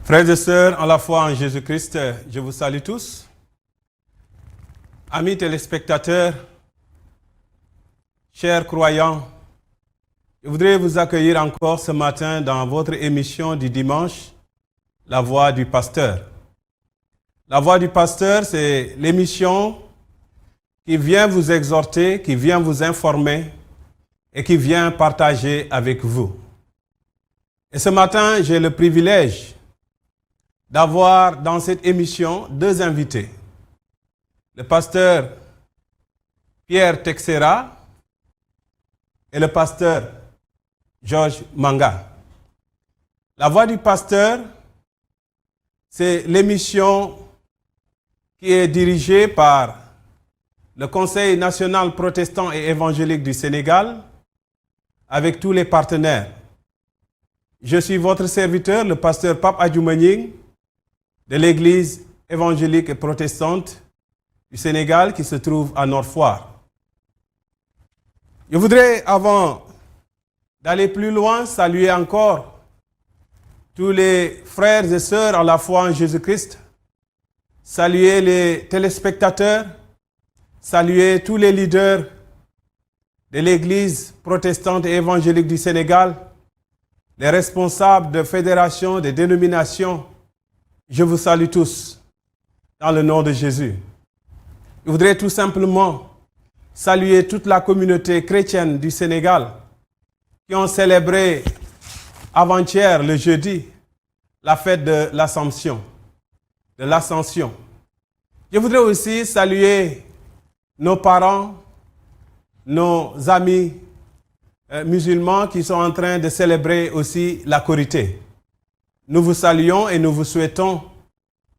Frères et sœurs, en la foi en Jésus-Christ, je vous salue tous. Amis téléspectateurs, chers croyants, je voudrais vous accueillir encore ce matin dans votre émission du dimanche, La Voix du Pasteur. La Voix du Pasteur, c'est l'émission qui vient vous exhorter, qui vient vous informer et qui vient partager avec vous. Et ce matin, j'ai le privilège d'avoir dans cette émission deux invités. Le pasteur Pierre Texera et le pasteur Georges Manga. La Voix du Pasteur, c'est l'émission qui est dirigée par le Conseil national protestant et évangélique du Sénégal avec tous les partenaires. Je suis votre serviteur, le pasteur Pape Adjoumagning, de l'Église évangélique et protestante du Sénégal qui se trouve à Nord-Foire. Je voudrais, avant d'aller plus loin, saluer encore tous les frères et sœurs en la foi en Jésus-Christ, saluer les téléspectateurs, saluer tous les leaders de l'Église protestante et évangélique du Sénégal, les responsables de fédérations, de dénominations. Je vous salue tous dans le nom de Jésus. Je voudrais tout simplement saluer toute la communauté chrétienne du Sénégal qui ont célébré avant-hier, le jeudi, la fête de l'Ascension. Je voudrais aussi saluer nos parents, nos amis musulmans qui sont en train de célébrer aussi la Korité. Nous vous saluons et nous vous souhaitons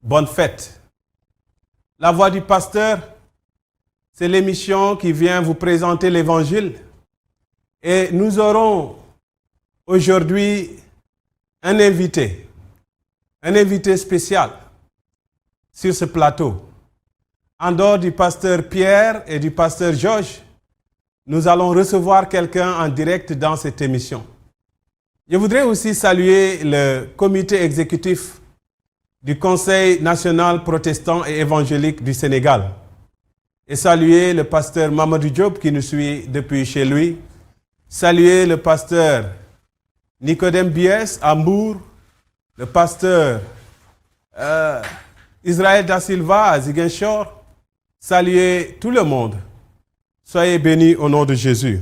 bonne fête. La Voix du Pasteur, c'est l'émission qui vient vous présenter l'Évangile. Et nous aurons aujourd'hui un invité spécial sur ce plateau. En dehors du pasteur Pierre et du pasteur Georges, nous allons recevoir quelqu'un en direct dans cette émission. Je voudrais aussi saluer le comité exécutif du Conseil national protestant et évangélique du Sénégal et saluer le pasteur Mamadou Diop qui nous suit depuis chez lui, saluer le pasteur Nicodème Bies à Mbour, le pasteur Israël Da Silva à Ziguinchor, saluer tout le monde. Soyez bénis au nom de Jésus.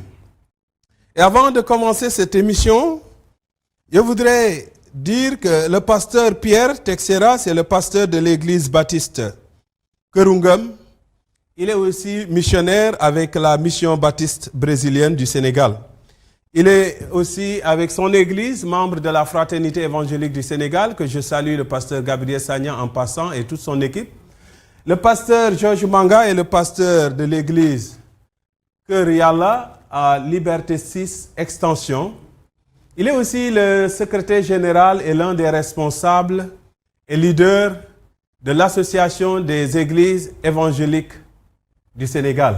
Et avant de commencer cette émission, je voudrais dire que le pasteur Pierre Texera, c'est le pasteur de l'église baptiste Kerungam. Il est aussi missionnaire avec la mission baptiste brésilienne du Sénégal. Il est aussi avec son église, membre de la Fraternité évangélique du Sénégal, que je salue le pasteur Gabriel Sagnan en passant et toute son équipe. Le pasteur Georges Manga est le pasteur de l'église Kër Yalla à Liberté 6 Extension. Il est aussi le secrétaire général et l'un des responsables et leaders de l'Association des églises évangéliques du Sénégal.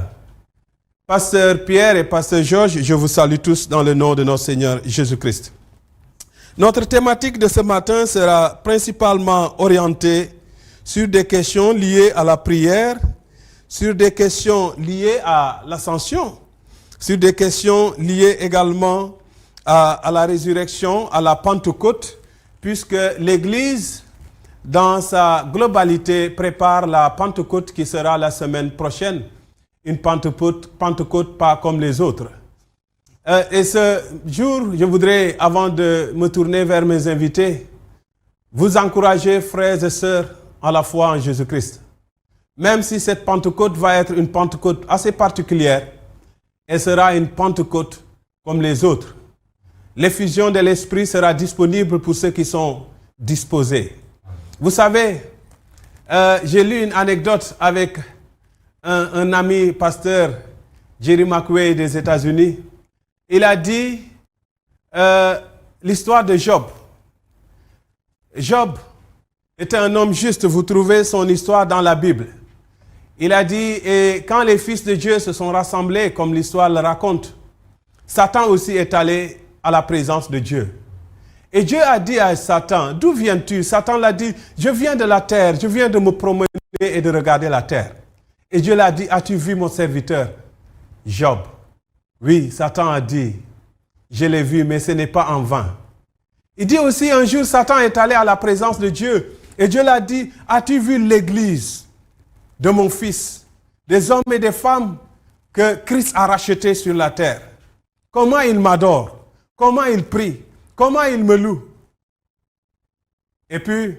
Pasteur Pierre et pasteur Georges, je vous salue tous dans le nom de notre Seigneur Jésus-Christ. Notre thématique de ce matin sera principalement orientée sur des questions liées à la prière, sur des questions liées à l'ascension, sur des questions liées également à la résurrection, à la Pentecôte, puisque l'Église, dans sa globalité, prépare la Pentecôte qui sera la semaine prochaine. Une Pentecôte pas comme les autres. Et ce jour, je voudrais, avant de me tourner vers mes invités, vous encourager, frères et sœurs, à la foi en Jésus-Christ. Même si cette Pentecôte va être une Pentecôte assez particulière, elle sera une Pentecôte comme les autres. L'effusion de l'Esprit sera disponible pour ceux qui sont disposés. Vous savez, j'ai lu une anecdote avec un ami pasteur, Jerry McWay des États-Unis. Il a dit l'histoire de Job. Job était un homme juste, vous trouvez son histoire dans la Bible. Il a dit, et quand les fils de Dieu se sont rassemblés, comme l'histoire le raconte, Satan aussi est allé à la présence de Dieu. Et Dieu a dit à Satan, d'où viens-tu? Satan l'a dit, je viens de la terre, je viens de me promener et de regarder la terre. Et Dieu l'a dit, as-tu vu mon serviteur Job? Oui, Satan a dit, je l'ai vu, mais ce n'est pas en vain. Il dit aussi, un jour, Satan est allé à la présence de Dieu. Et Dieu l'a dit, as-tu vu l'église de mon fils, des hommes et des femmes que Christ a rachetés sur la terre? Comment ils m'adorent, comment ils prient, comment ils me louent. Et puis,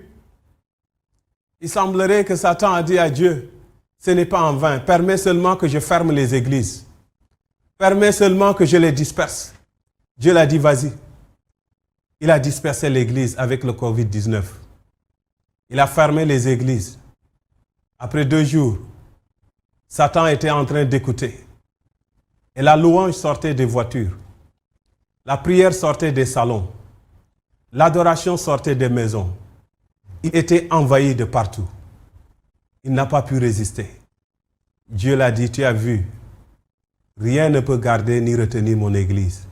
il semblerait que Satan a dit à Dieu, ce n'est pas en vain, permets seulement que je ferme les églises. Permets seulement que je les disperse. Dieu l'a dit, vas-y. Il a dispersé l'église avec le Covid-19. Il a fermé les églises. Après 2 jours, Satan était en train d'écouter. Et la louange sortait des voitures. La prière sortait des salons. L'adoration sortait des maisons. Il était envahi de partout. Il n'a pas pu résister. Dieu l'a dit, tu as vu, rien ne peut garder ni retenir mon église.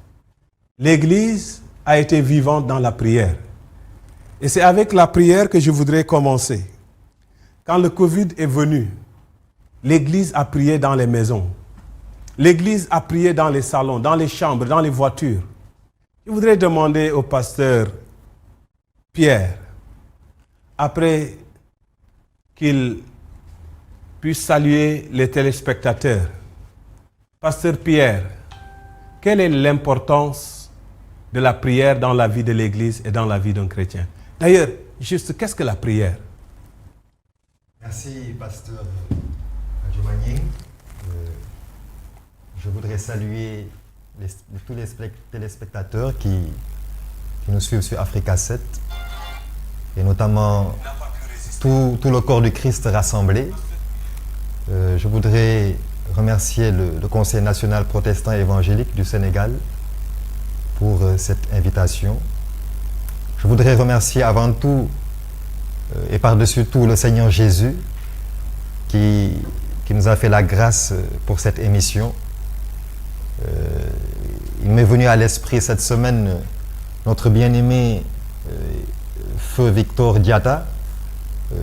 L'église a été vivante dans la prière. Et c'est avec la prière que je voudrais commencer. Quand le Covid est venu, l'église a prié dans les maisons. L'église a prié dans les salons, dans les chambres, dans les voitures. Je voudrais demander au pasteur Pierre, après qu'il puisse saluer les téléspectateurs. Pasteur Pierre, quelle est l'importance de la prière dans la vie de l'Église et dans la vie d'un chrétien? D'ailleurs, juste, qu'est-ce que la prière? Merci, pasteur Adjumani. Je voudrais saluer tous les téléspectateurs qui nous suivent sur Africa 7 et notamment tout le corps du Christ rassemblé. Je voudrais remercier le Conseil national protestant évangélique du Sénégal pour cette invitation. Je voudrais remercier avant tout et par-dessus tout le Seigneur Jésus qui nous a fait la grâce pour cette émission. Il m'est venu à l'esprit cette semaine notre bien-aimé Feu Victor Diatta,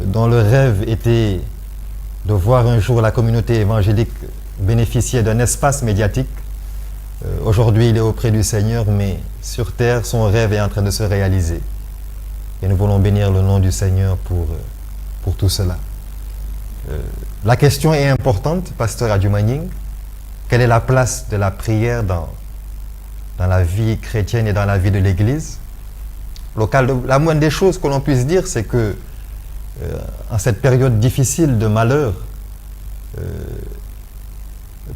dont le rêve était de voir un jour la communauté évangélique bénéficier d'un espace médiatique. Aujourd'hui, il est auprès du Seigneur, mais sur terre, son rêve est en train de se réaliser. Et nous voulons bénir le nom du Seigneur pour tout cela. La question est importante, pasteur Adjumani. Quelle est la place de la prière dans la vie chrétienne et dans la vie de l'Église locale? La moindre des choses que l'on puisse dire, c'est que en cette période difficile de malheur,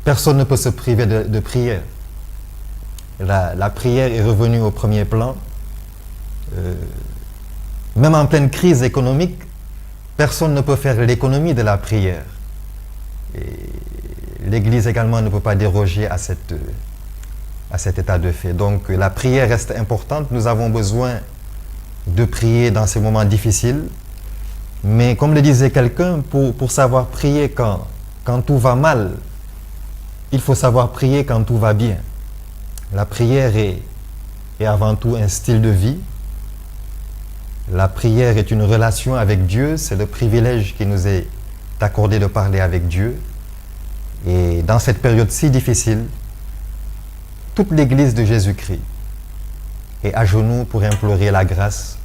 personne ne peut se priver de prière. La prière est revenue au premier plan. Même en pleine crise économique, personne ne peut faire l'économie de la prière. Et l'Église également ne peut pas déroger à cet état de fait. Donc la prière reste importante. Nous avons besoin de prier dans ces moments difficiles. Mais comme le disait quelqu'un, pour savoir prier quand tout va mal, il faut savoir prier quand tout va bien. La prière est avant tout un style de vie. La prière est une relation avec Dieu. C'est le privilège qui nous est accordé de parler avec Dieu. Et dans cette période si difficile, toute l'Église de Jésus-Christ est à genoux pour implorer la grâce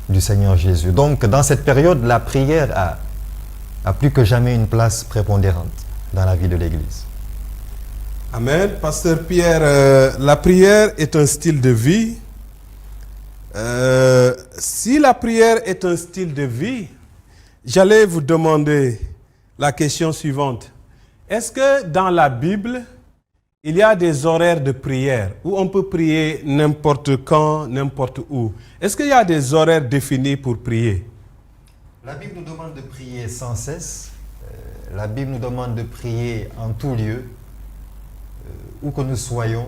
du Seigneur Jésus. Donc, dans cette période, la prière a plus que jamais une place prépondérante dans la vie de l'Église. Amen. Pasteur Pierre, la prière est un style de vie. Si la prière est un style de vie, j'allais vous demander la question suivante. Est-ce que dans la Bible, il y a des horaires de prière où on peut prier n'importe quand, n'importe où? Est-ce qu'il y a des horaires définis pour prier? La Bible nous demande de prier sans cesse. La Bible nous demande de prier en tout lieu, où que nous soyons,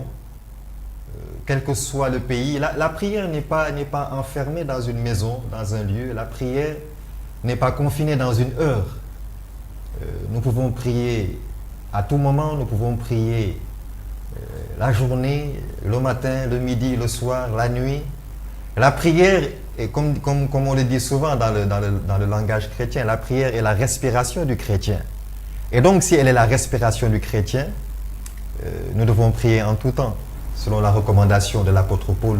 quel que soit le pays. La prière n'est pas enfermée dans une maison, dans un lieu. La prière n'est pas confinée dans une heure. Nous pouvons prier à tout moment, nous pouvons prier la journée, le matin, le midi, le soir, la nuit. La prière, est comme on le dit souvent dans le langage chrétien, la prière est la respiration du chrétien. Et donc, si elle est la respiration du chrétien, nous devons prier en tout temps, selon la recommandation de l'apôtre Paul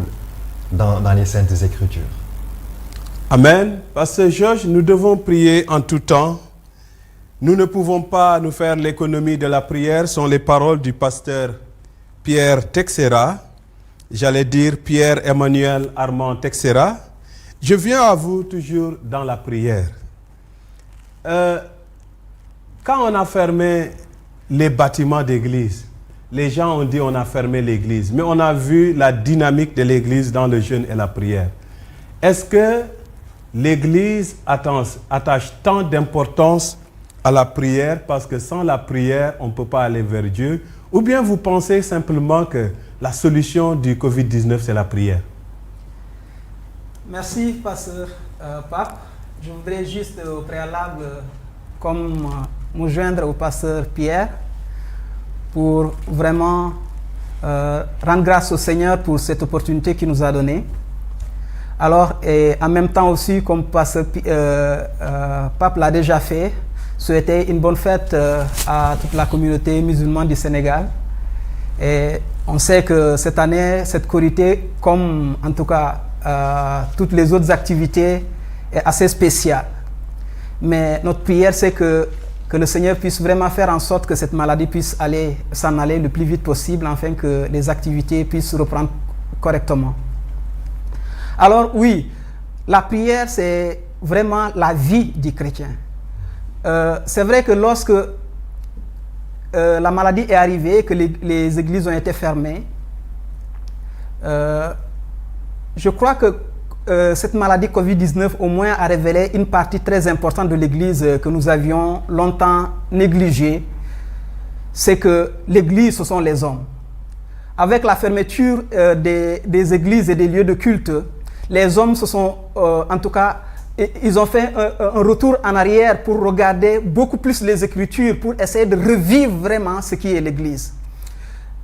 dans les Saintes Écritures. Amen. Pasteur Georges, nous devons prier en tout temps. Nous ne pouvons pas nous faire l'économie de la prière, sont les paroles du pasteur Pierre Texera. J'allais dire Pierre-Emmanuel Armand Texera. Je viens à vous toujours dans la prière. Quand on a fermé les bâtiments d'église, les gens ont dit on a fermé l'église, mais on a vu la dynamique de l'église dans le jeûne et la prière. Est-ce que l'église attache tant d'importance à la prière parce que sans la prière, on ne peut pas aller vers Dieu? Ou bien vous pensez simplement que la solution du Covid-19, c'est la prière? Merci, pasteur Pape. Je voudrais juste au préalable, me joindre au pasteur Pierre pour vraiment rendre grâce au Seigneur pour cette opportunité qu'il nous a donnée. Alors, et en même temps aussi, comme pasteur Pape l'a déjà fait, souhaiter une bonne fête à toute la communauté musulmane du Sénégal. Et on sait que cette année, cette Korité, comme en tout cas toutes les autres activités, est assez spéciale. Mais notre prière, c'est que le Seigneur puisse vraiment faire en sorte que cette maladie puisse s'en aller le plus vite possible, afin que les activités puissent reprendre correctement. Alors oui, la prière, c'est vraiment la vie du chrétien. C'est vrai que lorsque la maladie est arrivée, que les églises ont été fermées, je crois que cette maladie Covid-19 au moins a révélé une partie très importante de l'église que nous avions longtemps négligée. C'est que l'église, ce sont les hommes. Avec la fermeture des églises et des lieux de culte, les hommes se sont, en tout cas, ils ont fait un retour en arrière pour regarder beaucoup plus les Écritures, pour essayer de revivre vraiment ce qui est l'Église.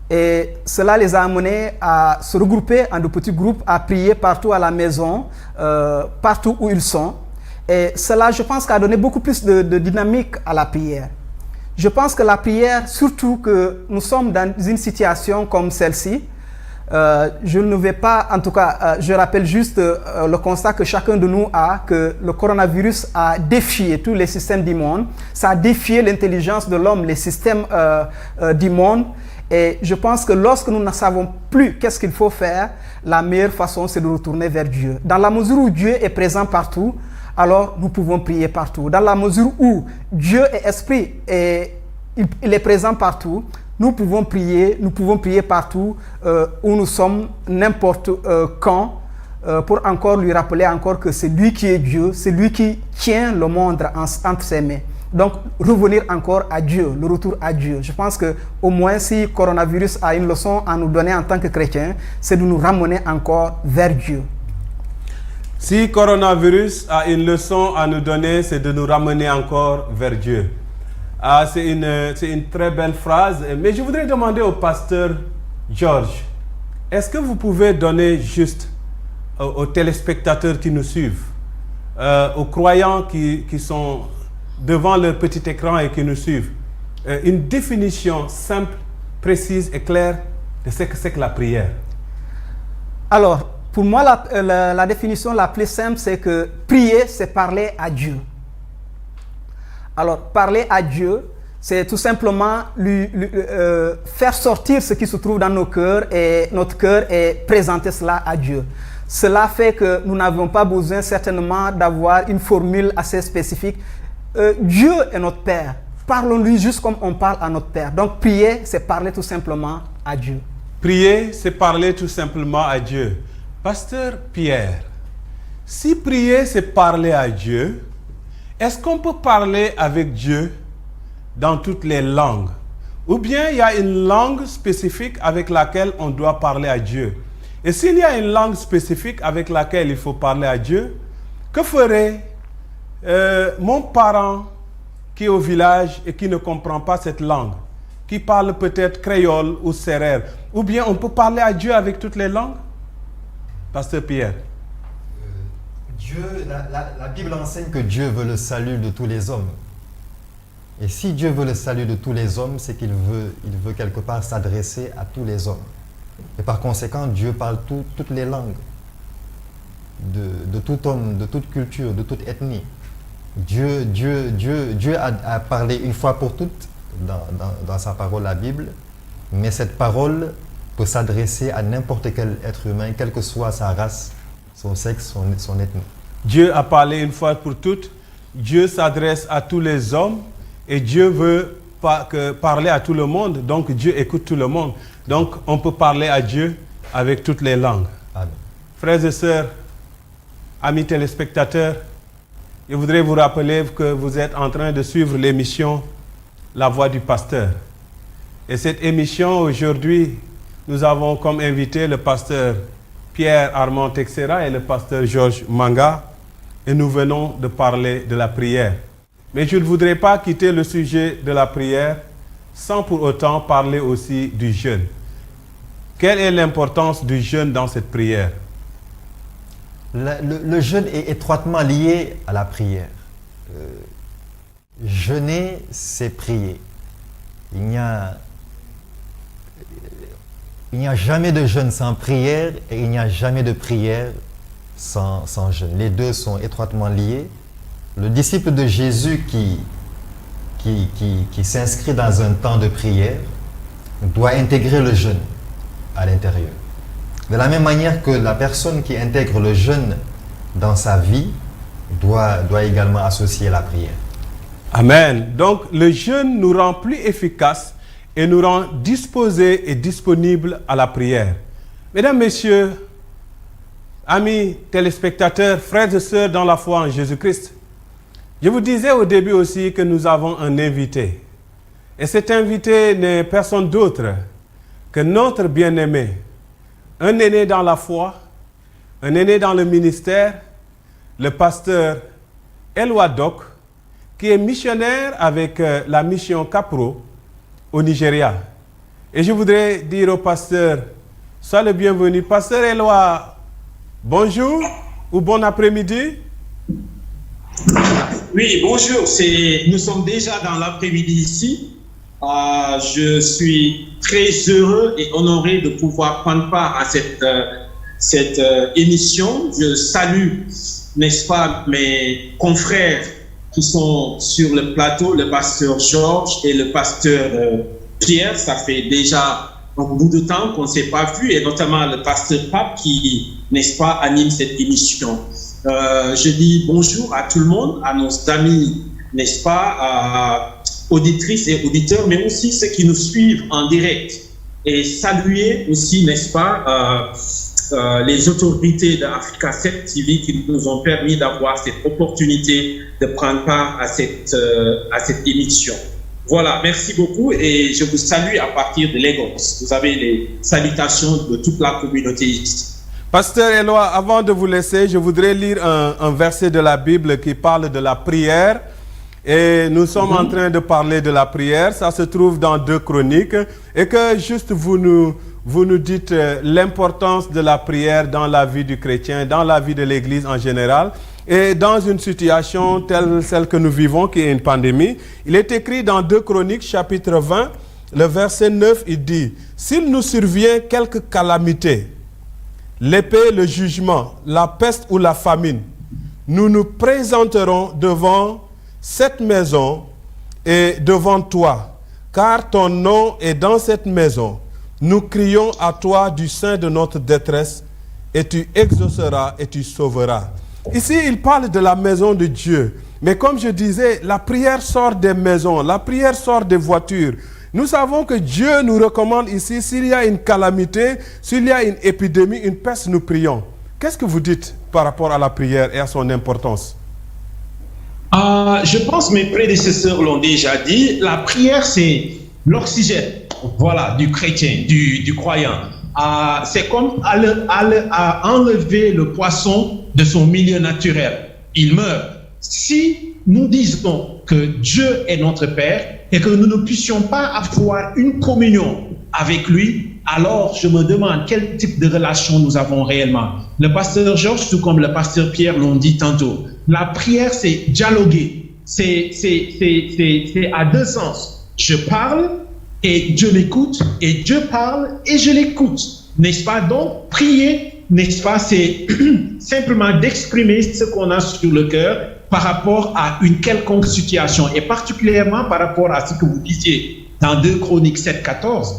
Et cela les a amenés à se regrouper en de petits groupes, à prier partout à la maison, partout où ils sont. Et cela, je pense, a donné beaucoup plus de dynamique à la prière. Je pense que la prière, surtout que nous sommes dans une situation comme celle-ci, je ne vais pas, en tout cas, je rappelle juste le constat que chacun de nous a, que le coronavirus a défié tous les systèmes du monde, ça a défié l'intelligence de l'homme, les systèmes du monde. Et je pense que lorsque nous ne savons plus qu'est-ce qu'il faut faire, la meilleure façon, c'est de retourner vers Dieu. Dans la mesure où Dieu est présent partout, alors nous pouvons prier partout. Dans la mesure où Dieu est esprit et il est présent partout, nous pouvons prier partout où nous sommes, n'importe quand, pour encore lui rappeler encore que c'est lui qui est Dieu, c'est lui qui tient le monde entre ses mains. Donc, revenir encore à Dieu, le retour à Dieu. Je pense qu'au moins, si le coronavirus a une leçon à nous donner en tant que chrétiens, c'est de nous ramener encore vers Dieu. Si le coronavirus a une leçon à nous donner, c'est de nous ramener encore vers Dieu. Ah, c'est une très belle phrase. Mais je voudrais demander au pasteur Georges, est-ce que vous pouvez donner juste aux téléspectateurs qui nous suivent, aux croyants qui sont devant leur petit écran et qui nous suivent, une définition simple, précise et claire de ce que c'est que la prière. Alors, pour moi, la définition la plus simple, c'est que prier, c'est parler à Dieu. Alors, parler à Dieu, c'est tout simplement faire sortir ce qui se trouve dans nos cœurs et notre cœur et présenter cela à Dieu. Cela fait que nous n'avons pas besoin certainement d'avoir une formule assez spécifique. Dieu est notre Père. Parlons-lui juste comme on parle à notre Père. Donc, prier, c'est parler tout simplement à Dieu. Prier, c'est parler tout simplement à Dieu. Pasteur Pierre, si prier, c'est parler à Dieu, est-ce qu'on peut parler avec Dieu dans toutes les langues? Ou bien il y a une langue spécifique avec laquelle on doit parler à Dieu? Et s'il y a une langue spécifique avec laquelle il faut parler à Dieu, que ferait mon parent qui est au village et qui ne comprend pas cette langue, qui parle peut-être créole ou sérère? Ou bien on peut parler à Dieu avec toutes les langues? Pasteur Pierre. La Bible enseigne que Dieu veut le salut de tous les hommes. Et si Dieu veut le salut de tous les hommes, c'est qu'il veut quelque part s'adresser à tous les hommes. Et par conséquent, Dieu parle toutes les langues de tout homme, de toute culture, de toute ethnie. Dieu a parlé une fois pour toutes dans sa parole, la Bible, mais cette parole peut s'adresser à n'importe quel être humain, quelle que soit sa race, son sexe, son ethnie. Dieu a parlé une fois pour toutes. Dieu s'adresse à tous les hommes et Dieu veut parler à tout le monde. Donc Dieu écoute tout le monde. Donc on peut parler à Dieu avec toutes les langues. Amen. Frères et sœurs, amis téléspectateurs, je voudrais vous rappeler que vous êtes en train de suivre l'émission La Voix du Pasteur. Et cette émission aujourd'hui, nous avons comme invité le pasteur Pierre Armand Texera et le pasteur Georges Manga, et nous venons de parler de la prière. Mais je ne voudrais pas quitter le sujet de la prière sans pour autant parler aussi du jeûne. Quelle est l'importance du jeûne dans cette prière? Le jeûne est étroitement lié à la prière. Jeûner, c'est prier. Il n'y a jamais de jeûne sans prière et il n'y a jamais de prière sans jeûne. Les deux sont étroitement liés. Le disciple de Jésus qui s'inscrit dans un temps de prière doit intégrer le jeûne à l'intérieur. De la même manière que la personne qui intègre le jeûne dans sa vie doit également associer la prière. Amen. Donc le jeûne nous rend plus efficaces et nous rend disposés et disponibles à la prière. Mesdames, Messieurs, amis téléspectateurs, frères et sœurs dans la foi en Jésus-Christ, je vous disais au début aussi que nous avons un invité. Et cet invité n'est personne d'autre que notre bien-aimé, un aîné dans la foi, un aîné dans le ministère, le pasteur Eloi Doc, qui est missionnaire avec la mission Capro au Nigeria. Et je voudrais dire au pasteur, sois le bienvenu. Pasteur Eloi, bonjour ou bon après-midi. Oui, bonjour. Nous sommes déjà dans l'après-midi ici. Je suis très heureux et honoré de pouvoir prendre part à cette émission. Je salue, n'est-ce pas, mes confrères qui sont sur le plateau, le pasteur Georges et le pasteur Pierre. Ça fait déjà un bout de temps qu'on ne s'est pas vu, et notamment le pasteur Pape qui, n'est-ce pas, anime cette émission. Je dis bonjour à tout le monde, à nos amis, n'est-ce pas, auditrices et auditeurs, mais aussi ceux qui nous suivent en direct. Et saluer aussi, n'est-ce pas, les autorités d'Africa 7 TV qui nous ont permis d'avoir cette opportunité de prendre part à cette émission. Voilà, merci beaucoup et je vous salue à partir de Lagos. Vous avez les salutations de toute la communauté ici. Pasteur Eloi, avant de vous laisser, je voudrais lire un verset de la Bible qui parle de la prière. Et nous sommes en train de parler de la prière. Ça se trouve dans 2 Chroniques. Et que juste vous nous dites l'importance de la prière dans la vie du chrétien, dans la vie de l'Église en général. Et dans une situation telle celle que nous vivons, qui est une pandémie, il est écrit dans 2 Chroniques, chapitre 20, le verset 9, il dit, « S'il nous survient quelque calamité, l'épée, le jugement, la peste ou la famine, nous nous présenterons devant cette maison et devant toi, car ton nom est dans cette maison. Nous crions à toi du sein de notre détresse, et tu exauceras et tu sauveras. » Ici, il parle de la maison de Dieu. Mais comme je disais, la prière sort des maisons, la prière sort des voitures. Nous savons que Dieu nous recommande ici, s'il y a une calamité, s'il y a une épidémie, une peste, nous prions. Qu'est-ce que vous dites par rapport à la prière et à son importance? Je pense que mes prédécesseurs l'ont déjà dit, la prière c'est l'oxygène, voilà, du chrétien, du croyant. C'est comme enlever le poisson de son milieu naturel. Il meurt. Si nous disons que Dieu est notre Père et que nous ne puissions pas avoir une communion avec lui, alors je me demande quel type de relation nous avons réellement. Le pasteur Georges, tout comme le pasteur Pierre l'ont dit tantôt, la prière c'est dialoguer, c'est à deux sens. Je parle et Dieu m'écoute, et Dieu parle et je l'écoute. N'est-ce pas? Donc, prier, n'est-ce pas, c'est simplement d'exprimer ce qu'on a sur le cœur par rapport à une quelconque situation, et particulièrement par rapport à ce que vous disiez dans 2 Chroniques 7-14.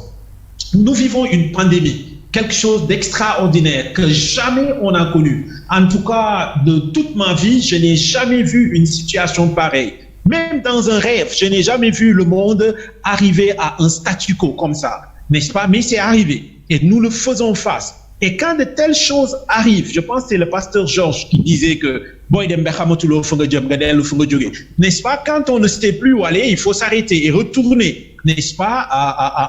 Nous vivons une pandémie, quelque chose d'extraordinaire que jamais on a connu. En tout cas, de toute ma vie, je n'ai jamais vu une situation pareille. Même dans un rêve, je n'ai jamais vu le monde arriver à un statu quo comme ça, n'est-ce pas? Mais c'est arrivé et nous le faisons face. Et quand de telles choses arrivent, je pense que c'est le pasteur Georges qui disait que n'est-ce pas? Quand on ne sait plus où aller, il faut s'arrêter et retourner, n'est-ce pas,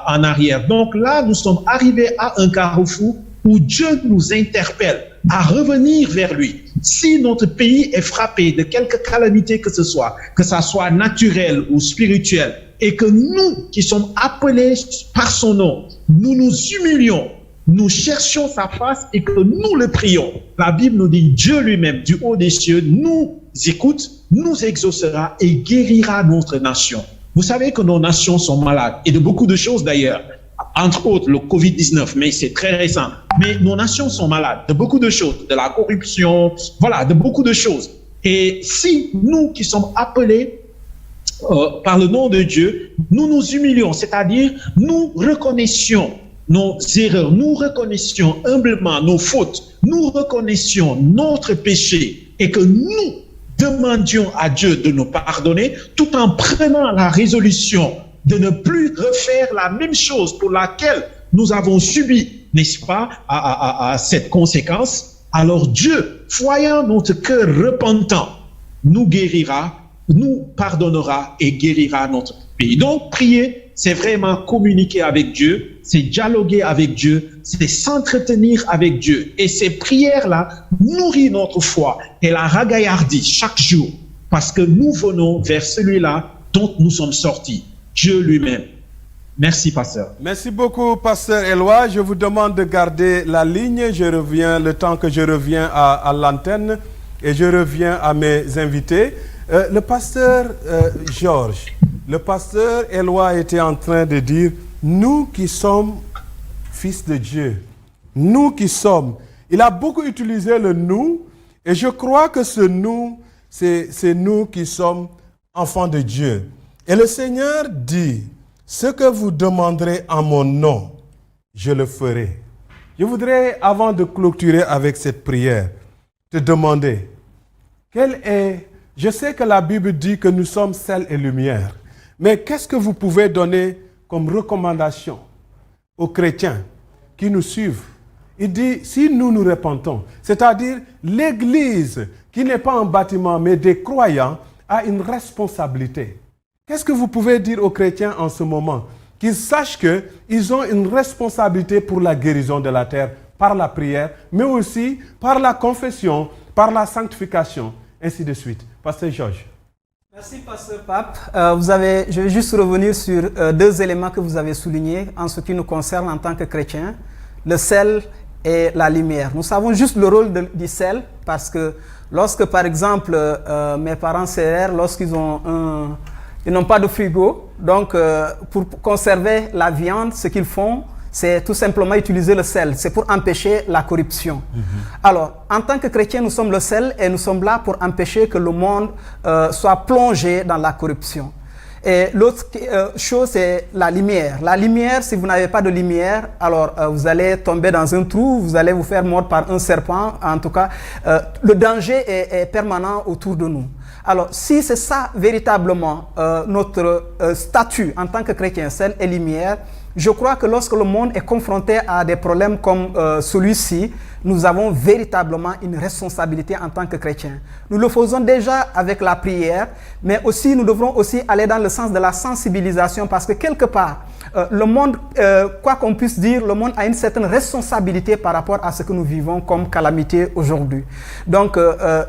en arrière. Donc là, nous sommes arrivés à un carrefour où Dieu nous interpelle à revenir vers lui. Si notre pays est frappé de quelque calamité que ça soit naturel ou spirituel, et que nous, qui sommes appelés par son nom, nous nous humilions, nous cherchions sa face et que nous le prions. La Bible nous dit, Dieu lui-même, du haut des cieux, nous écoute, nous exaucera et guérira notre nation. Vous savez que nos nations sont malades, et de beaucoup de choses d'ailleurs. Entre autres, le Covid-19, mais c'est très récent. Mais nos nations sont malades de beaucoup de choses, de la corruption, voilà, de beaucoup de choses. Et si nous qui sommes appelés par le nom de Dieu, nous nous humilions, c'est-à-dire nous reconnaissions nos erreurs, nous reconnaissions humblement nos fautes, nous reconnaissions notre péché et que nous demandions à Dieu de nous pardonner tout en prenant la résolution de ne plus refaire la même chose pour laquelle nous avons subi, n'est-ce pas, à cette conséquence. Alors Dieu, voyant notre cœur repentant, nous guérira, nous pardonnera et guérira notre pays. Donc prier, c'est vraiment communiquer avec Dieu, c'est dialoguer avec Dieu, c'est s'entretenir avec Dieu. Et ces prières-là nourrissent notre foi et la ragaillardit chaque jour parce que nous venons vers celui-là dont nous sommes sortis, Dieu lui-même. Merci, pasteur. Merci beaucoup, pasteur Éloi. Je vous demande de garder la ligne. Je reviens le temps que je reviens à l'antenne et je reviens à mes invités. Le pasteur Georges, le pasteur Éloi était en train de dire, nous qui sommes fils de Dieu, nous qui sommes, il a beaucoup utilisé le nous, et je crois que ce nous, c'est nous qui sommes enfants de Dieu. Et le Seigneur dit, ce que vous demanderez en mon nom, je le ferai. Je voudrais, avant de clôturer avec cette prière, te demander, je sais que la Bible dit que nous sommes sel et lumière, mais qu'est-ce que vous pouvez donner comme recommandation aux chrétiens qui nous suivent? Il dit, si nous nous repentons, c'est-à-dire l'Église, qui n'est pas un bâtiment, mais des croyants, a une responsabilité. Qu'est-ce que vous pouvez dire aux chrétiens en ce moment? Qu'ils sachent qu'ils ont une responsabilité pour la guérison de la terre par la prière, mais aussi par la confession, par la sanctification, ainsi de suite. Pasteur Georges. Merci, pasteur Pape. Je vais juste revenir sur 2 éléments que vous avez soulignés en ce qui nous concerne en tant que chrétiens, le sel et la lumière. Nous savons juste le rôle du sel parce que lorsque, par exemple, mes parents serrèrent, lorsqu'ils ont Ils n'ont pas de frigo. Donc, pour conserver la viande, ce qu'ils font, c'est tout simplement utiliser le sel. C'est pour empêcher la corruption. Alors, en tant que chrétiens, nous sommes le sel et nous sommes là pour empêcher que le monde soit plongé dans la corruption. Et l'autre chose, c'est la lumière. La lumière, si vous n'avez pas de lumière, alors vous allez tomber dans un trou, vous allez vous faire mordre par un serpent. En tout cas, le danger est permanent autour de nous. Alors, si c'est ça véritablement notre statut en tant que chrétien, sel et lumière, je crois que lorsque le monde est confronté à des problèmes comme celui-ci, nous avons véritablement une responsabilité en tant que chrétiens. Nous le faisons déjà avec la prière, mais aussi nous devrons aussi aller dans le sens de la sensibilisation parce que quelque part, le monde, quoi qu'on puisse dire, le monde a une certaine responsabilité par rapport à ce que nous vivons comme calamité aujourd'hui. Donc,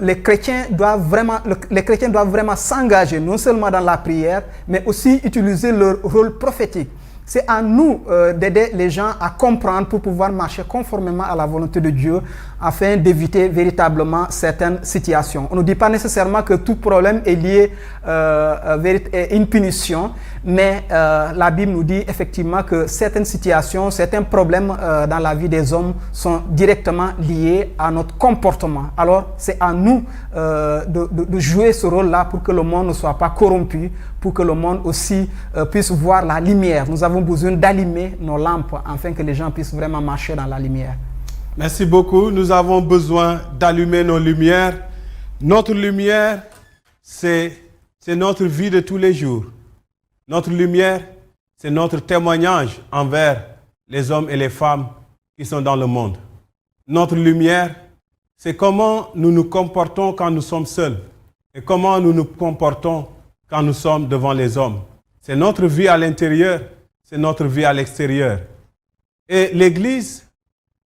les chrétiens doivent vraiment s'engager non seulement dans la prière, mais aussi utiliser leur rôle prophétique. C'est à nous d'aider les gens à comprendre pour pouvoir marcher conformément à la volonté de Dieu afin d'éviter véritablement certaines situations. On ne dit pas nécessairement que tout problème est lié à une punition, mais la Bible nous dit effectivement que certaines situations, certains problèmes dans la vie des hommes sont directement liés à notre comportement. Alors, c'est à nous de jouer ce rôle-là pour que le monde ne soit pas corrompu, pour que le monde aussi puisse voir la lumière. Nous avons besoin d'allumer nos lampes afin que les gens puissent vraiment marcher dans la lumière. Merci beaucoup. Nous avons besoin d'allumer nos lumières. Notre lumière, c'est notre vie de tous les jours. Notre lumière, c'est notre témoignage envers les hommes et les femmes qui sont dans le monde. Notre lumière, c'est comment nous nous comportons quand nous sommes seuls et comment nous nous comportons quand nous sommes devant les hommes. C'est notre vie à l'intérieur, c'est notre vie à l'extérieur. Et l'Église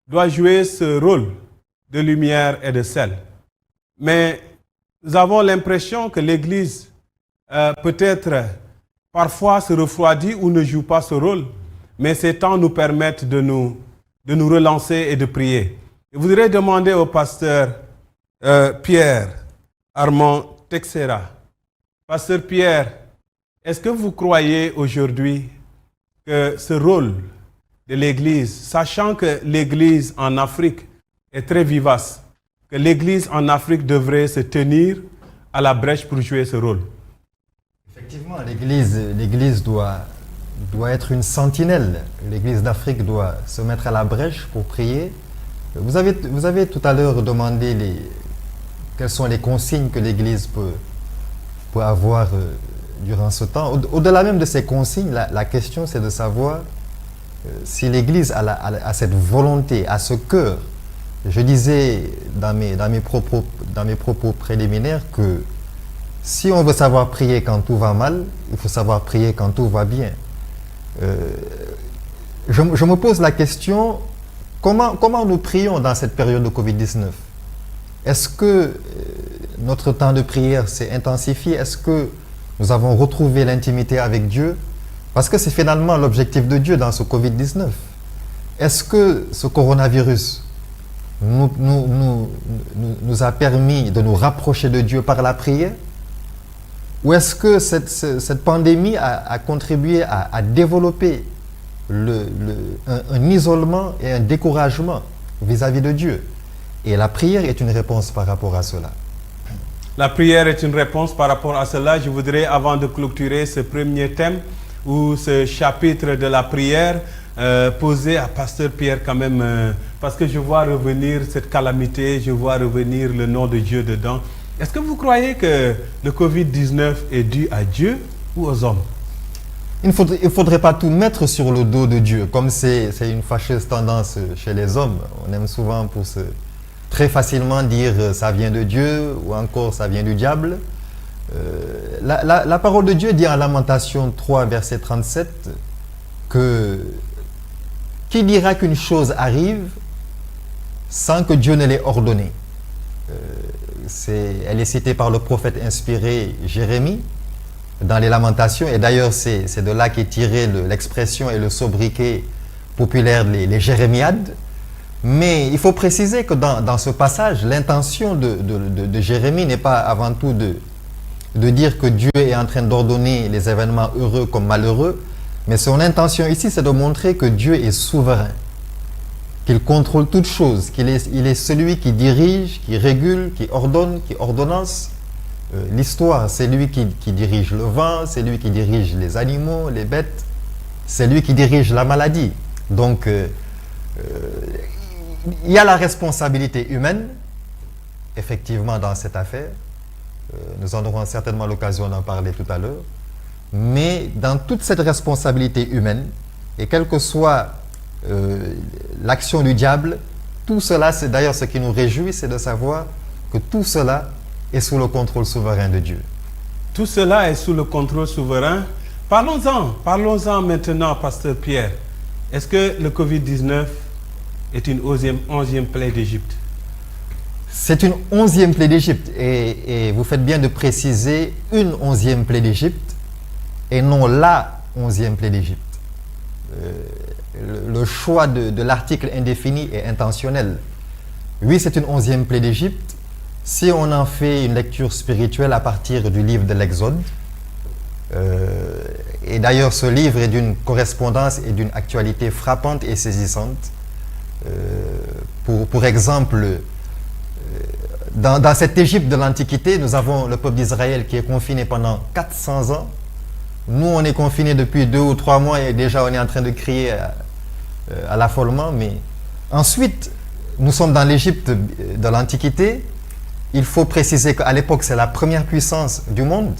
doit jouer ce rôle de lumière et de sel. Mais nous avons l'impression que l'Église peut-être parfois se refroidit ou ne joue pas ce rôle, mais ces temps nous permettent de nous relancer et de prier. Je voudrais demander au pasteur Pierre Armand Texera. Pasteur Pierre, est-ce que vous croyez aujourd'hui que ce rôle de l'Église, sachant que l'Église en Afrique est très vivace, que l'Église en Afrique devrait se tenir à la brèche pour jouer ce rôle? Effectivement, l'Église doit être une sentinelle. L'Église d'Afrique doit se mettre à la brèche pour prier. Vous avez tout à l'heure demandé quelles sont les consignes que l'Église peut avoir durant ce temps. Au-delà même de ces consignes, la question c'est de savoir si l'Église a cette volonté, a ce cœur. Je disais dans mes propos préliminaires que si on veut savoir prier quand tout va mal, il faut savoir prier quand tout va bien. Je me pose la question, comment nous prions dans cette période de Covid-19? Est-ce que notre temps de prière s'est intensifié? Est-ce que nous avons retrouvé l'intimité avec Dieu? Parce que c'est finalement l'objectif de Dieu dans ce Covid-19. Est-ce que ce coronavirus nous a permis de nous rapprocher de Dieu par la prière? Ou est-ce que cette pandémie a contribué à développer un isolement et un découragement vis-à-vis de Dieu? Et la prière est une réponse par rapport à cela. La prière est une réponse par rapport à cela. Je voudrais, avant de clôturer ce premier thème ou ce chapitre de la prière, poser à Pasteur Pierre quand même, parce que je vois revenir cette calamité, je vois revenir le nom de Dieu dedans. Est-ce que vous croyez que le Covid-19 est dû à Dieu ou aux hommes? Il ne faudrait pas tout mettre sur le dos de Dieu, comme c'est une fâcheuse tendance chez les hommes. On aime souvent très facilement dire ça vient de Dieu ou encore ça vient du diable. La parole de Dieu dit en Lamentation 3, verset 37, que qui dira qu'une chose arrive sans que Dieu ne l'ait ordonné? Elle est citée par le prophète inspiré Jérémie dans les Lamentations, et d'ailleurs c'est de là qu'est tirée l'expression et le sobriquet populaire, les Jérémiades. Mais il faut préciser que dans ce passage, l'intention de Jérémie n'est pas avant tout de de dire que Dieu est en train d'ordonner les événements heureux comme malheureux, mais son intention ici, c'est de montrer que Dieu est souverain, qu'il contrôle toutes choses, il est celui qui dirige, qui régule, qui ordonne, qui ordonnance. L'histoire, c'est lui qui dirige le vent, c'est lui qui dirige les animaux, les bêtes, c'est lui qui dirige la maladie. Donc, il y a la responsabilité humaine, effectivement, dans cette affaire. Nous en aurons certainement l'occasion d'en parler tout à l'heure. Mais dans toute cette responsabilité humaine, et quelle que soit l'action du diable, tout cela, c'est d'ailleurs ce qui nous réjouit, c'est de savoir que tout cela est sous le contrôle souverain de Dieu. Tout cela est sous le contrôle souverain. Parlons-en maintenant, Pasteur Pierre. Est-ce que le Covid-19 est une 11e plaie d'Égypte? C'est une 11e plaie d'Égypte, et vous faites bien de préciser une 11e plaie d'Égypte, et non la 11e plaie d'Égypte. Le choix de l'article indéfini est intentionnel. Oui, c'est une 11e plaie d'Égypte. Si on en fait une lecture spirituelle à partir du livre de l'Exode, et d'ailleurs ce livre est d'une correspondance et d'une actualité frappante et saisissante. Pour exemple, dans cette Égypte de l'Antiquité, nous avons le peuple d'Israël qui est confiné pendant 400 ans. Nous, on est confinés depuis 2 ou 3 mois et déjà on est en train de crier à l'affolement. Mais ensuite, nous sommes dans l'Égypte de l'Antiquité. Il faut préciser qu'à l'époque, c'est la première puissance du monde.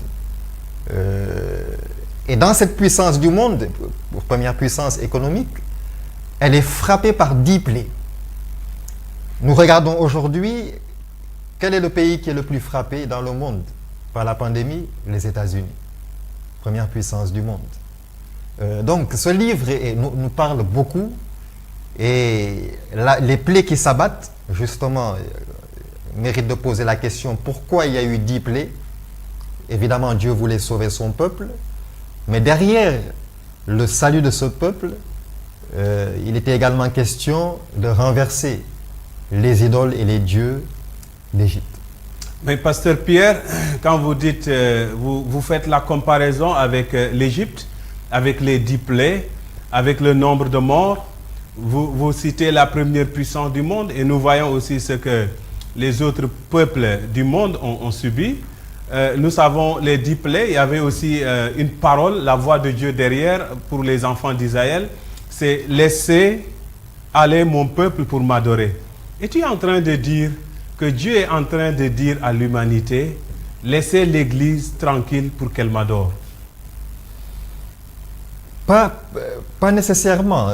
Et dans cette puissance du monde, première puissance économique, elle est frappée par 10 plaies. Nous regardons aujourd'hui, quel est le pays qui est le plus frappé dans le monde par la pandémie? Les États-Unis, première puissance du monde. Donc ce livre nous parle beaucoup, et les plaies qui s'abattent, justement, méritent de poser la question, pourquoi il y a eu 10 plaies? Évidemment, Dieu voulait sauver son peuple, mais derrière le salut de ce peuple, il était également question de renverser les idoles et les dieux d'Égypte. Mais Pasteur Pierre, quand vous dites, vous faites la comparaison avec l'Égypte, avec les 10 plaies, avec le nombre de morts, vous citez la première puissance du monde, et nous voyons aussi ce que les autres peuples du monde ont subi. Nous savons les 10 plaies, il y avait aussi une parole, la voix de Dieu derrière pour les enfants d'Israël, c'est « Laissez aller mon peuple pour m'adorer ». Et tu es en train de dire que Dieu est en train de dire à l'humanité « Laissez l'Église tranquille pour qu'elle m'adore ». Pas nécessairement.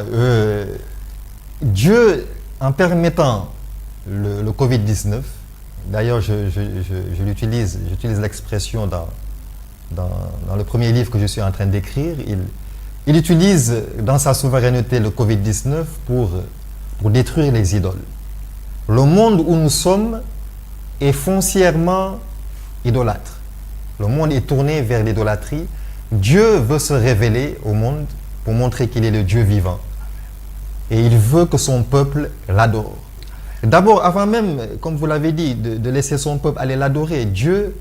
Dieu, en permettant le Covid-19, d'ailleurs j'utilise l'expression dans le premier livre que je suis en train d'écrire, il utilise dans sa souveraineté le Covid-19 pour détruire les idoles. Le monde où nous sommes est foncièrement idolâtre. Le monde est tourné vers l'idolâtrie. Dieu veut se révéler au monde pour montrer qu'il est le Dieu vivant. Et il veut que son peuple l'adore. D'abord, avant même, comme vous l'avez dit, de laisser son peuple aller l'adorer, Dieu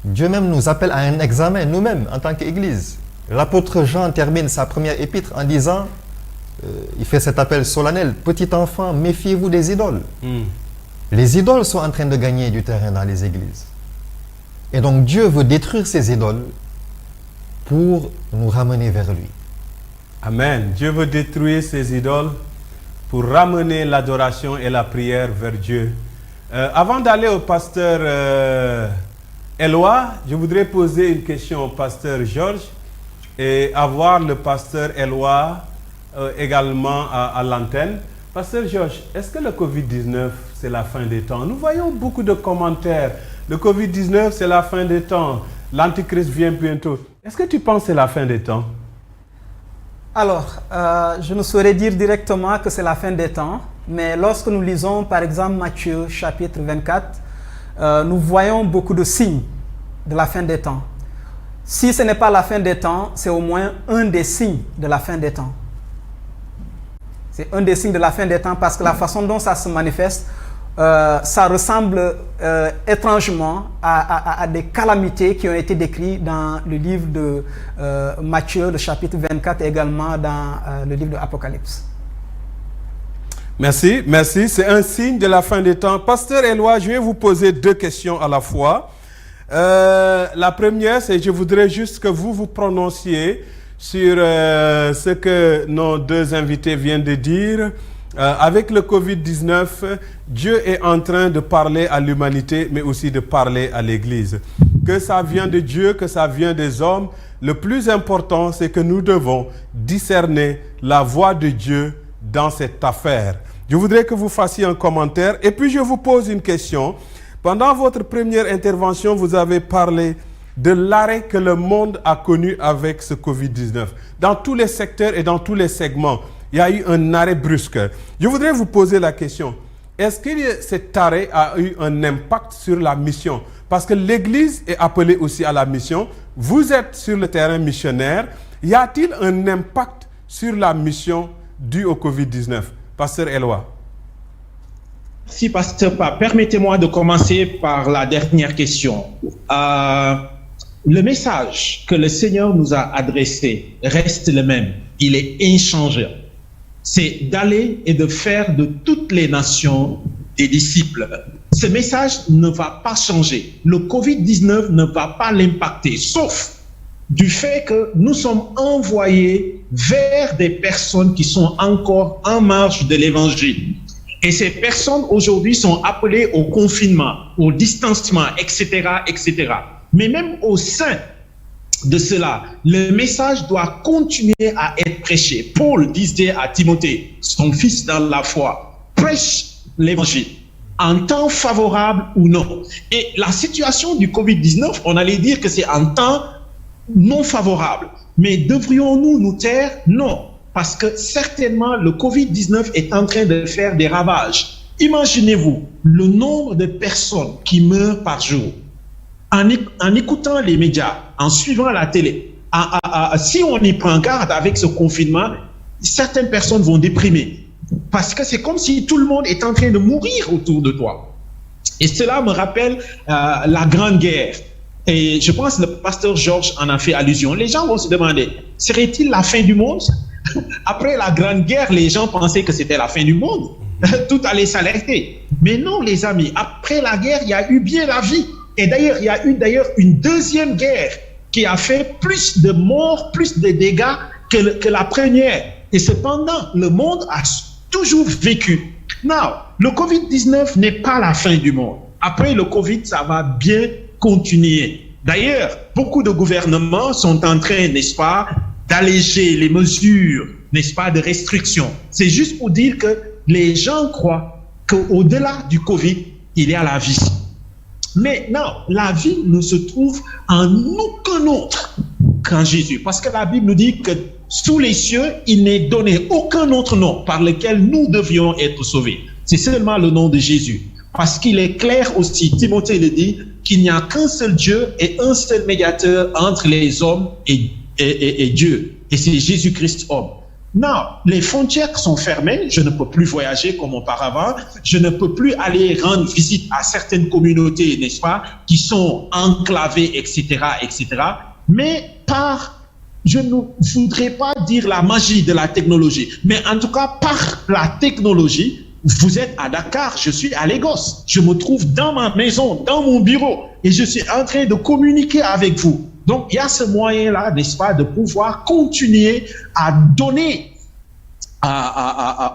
même nous appelle à un examen, nous-mêmes, en tant qu'Église. L'apôtre Jean termine sa première épître en disant, il fait cet appel solennel, « Petit enfant, méfiez-vous des idoles ». Les idoles sont en train de gagner du terrain dans les églises. Et donc Dieu veut détruire ces idoles pour nous ramener vers lui. Amen. Dieu veut détruire ces idoles pour ramener l'adoration et la prière vers Dieu. Avant d'aller au pasteur Éloi, je voudrais poser une question au pasteur Georges et avoir le pasteur Éloi également à l'antenne. Pasteur Georges, est-ce que le Covid-19, c'est la fin des temps? Nous voyons beaucoup de commentaires. Le Covid-19, c'est la fin des temps. L'Antichrist vient bientôt. Est-ce que tu penses que c'est la fin des temps? Alors, je ne saurais dire directement que c'est la fin des temps, mais lorsque nous lisons par exemple Matthieu chapitre 24, nous voyons beaucoup de signes de la fin des temps. Si ce n'est pas la fin des temps, c'est au moins un des signes de la fin des temps. C'est un des signes de la fin des temps parce que la façon dont ça se manifeste, ça ressemble étrangement à des calamités qui ont été décrites dans le livre de Matthieu, le chapitre 24, et également dans le livre de l'Apocalypse. Merci, merci. C'est un signe de la fin des temps. Pasteur Éloi, je vais vous poser 2 questions à la fois. La première, c'est je voudrais juste que vous vous prononciez sur ce que nos 2 invités viennent de dire. Avec le Covid-19, Dieu est en train de parler à l'humanité, mais aussi de parler à l'Église. Que ça vient de Dieu, que ça vient des hommes, le plus important, c'est que nous devons discerner la voix de Dieu dans cette affaire. Je voudrais que vous fassiez un commentaire et puis je vous pose une question. Pendant votre première intervention, vous avez parlé de l'arrêt que le monde a connu avec ce Covid-19. Dans tous les secteurs et dans tous les segments, il y a eu un arrêt brusque. Je voudrais vous poser la question. Est-ce que cet arrêt a eu un impact sur la mission? Parce que l'Église est appelée aussi à la mission. Vous êtes sur le terrain missionnaire. Y a-t-il un impact sur la mission due au Covid-19? Pasteur Éloi. Si, Pasteur Pa, permettez-moi de commencer par la dernière question. Le message que le Seigneur nous a adressé reste le même. Il est inchangé. C'est d'aller et de faire de toutes les nations des disciples. Ce message ne va pas changer. Le Covid-19 ne va pas l'impacter, sauf du fait que nous sommes envoyés vers des personnes qui sont encore en marge de l'évangile. Et ces personnes aujourd'hui sont appelées au confinement, au distanciement, etc., etc. Mais même au sein de cela, le message doit continuer à être prêché. Paul disait à Timothée, son fils dans la foi, prêche l'évangile, en temps favorable ou non. Et la situation du Covid-19, on allait dire que c'est en temps non favorable. Mais devrions-nous nous taire? Non. Parce que certainement, le Covid-19 est en train de faire des ravages. Imaginez-vous le nombre de personnes qui meurent par jour. En écoutant les médias, en suivant la télé, si on y prend garde avec ce confinement, certaines personnes vont déprimer. Parce que c'est comme si tout le monde est en train de mourir autour de toi. Et cela me rappelle la Grande Guerre. Et je pense que le pasteur Georges en a fait allusion. Les gens vont se demander, serait-il la fin du monde? Après la Grande Guerre, les gens pensaient que c'était la fin du monde. Tout allait s'arrêter. Mais non, les amis, après la guerre, il y a eu bien la vie. Et d'ailleurs, il y a eu une deuxième guerre qui a fait plus de morts, plus de dégâts que la première. Et cependant, le monde a toujours vécu. Now, le Covid-19 n'est pas la fin du monde. Après le Covid, ça va bien continuer. D'ailleurs, beaucoup de gouvernements sont en train, n'est-ce pas, d'alléger les mesures, n'est-ce pas, de restriction. C'est juste pour dire que les gens croient qu'au-delà du Covid, il y a la vie. Mais non, la vie ne se trouve en aucun autre qu'en Jésus. Parce que la Bible nous dit que sous les cieux, il n'est donné aucun autre nom par lequel nous devions être sauvés. C'est seulement le nom de Jésus. Parce qu'il est clair aussi, Timothée le dit, qu'il n'y a qu'un seul Dieu et un seul médiateur entre les hommes et Dieu. Et c'est Jésus-Christ homme. Non, les frontières sont fermées, je ne peux plus voyager comme auparavant, je ne peux plus aller rendre visite à certaines communautés, n'est-ce pas, qui sont enclavées, etc., etc. Mais je ne voudrais pas dire la magie de la technologie, mais en tout cas, par la technologie, vous êtes à Dakar, je suis à Lagos, je me trouve dans ma maison, dans mon bureau, et je suis en train de communiquer avec vous. Donc, il y a ce moyen-là, n'est-ce pas, de pouvoir continuer à donner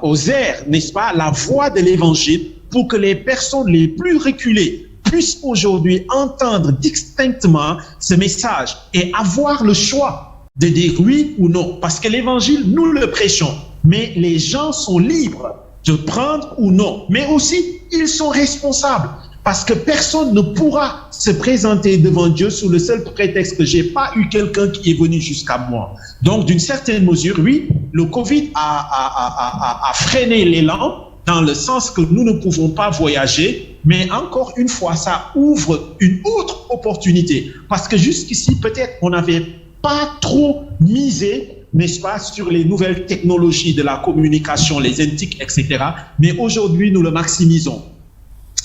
aux airs, n'est-ce pas, la voix de l'évangile pour que les personnes les plus reculées puissent aujourd'hui entendre distinctement ce message et avoir le choix de dire oui ou non. Parce que l'évangile, nous le prêchons, mais les gens sont libres de prendre ou non. Mais aussi, ils sont responsables. Parce que personne ne pourra se présenter devant Dieu sous le seul prétexte que j'ai pas eu quelqu'un qui est venu jusqu'à moi. Donc, d'une certaine mesure, oui, le Covid a freiné l'élan dans le sens que nous ne pouvons pas voyager, mais encore une fois, ça ouvre une autre opportunité. Parce que jusqu'ici, peut-être, on n'avait pas trop misé, n'est-ce pas, sur les nouvelles technologies de la communication, les NTIC, etc. Mais aujourd'hui, nous le maximisons.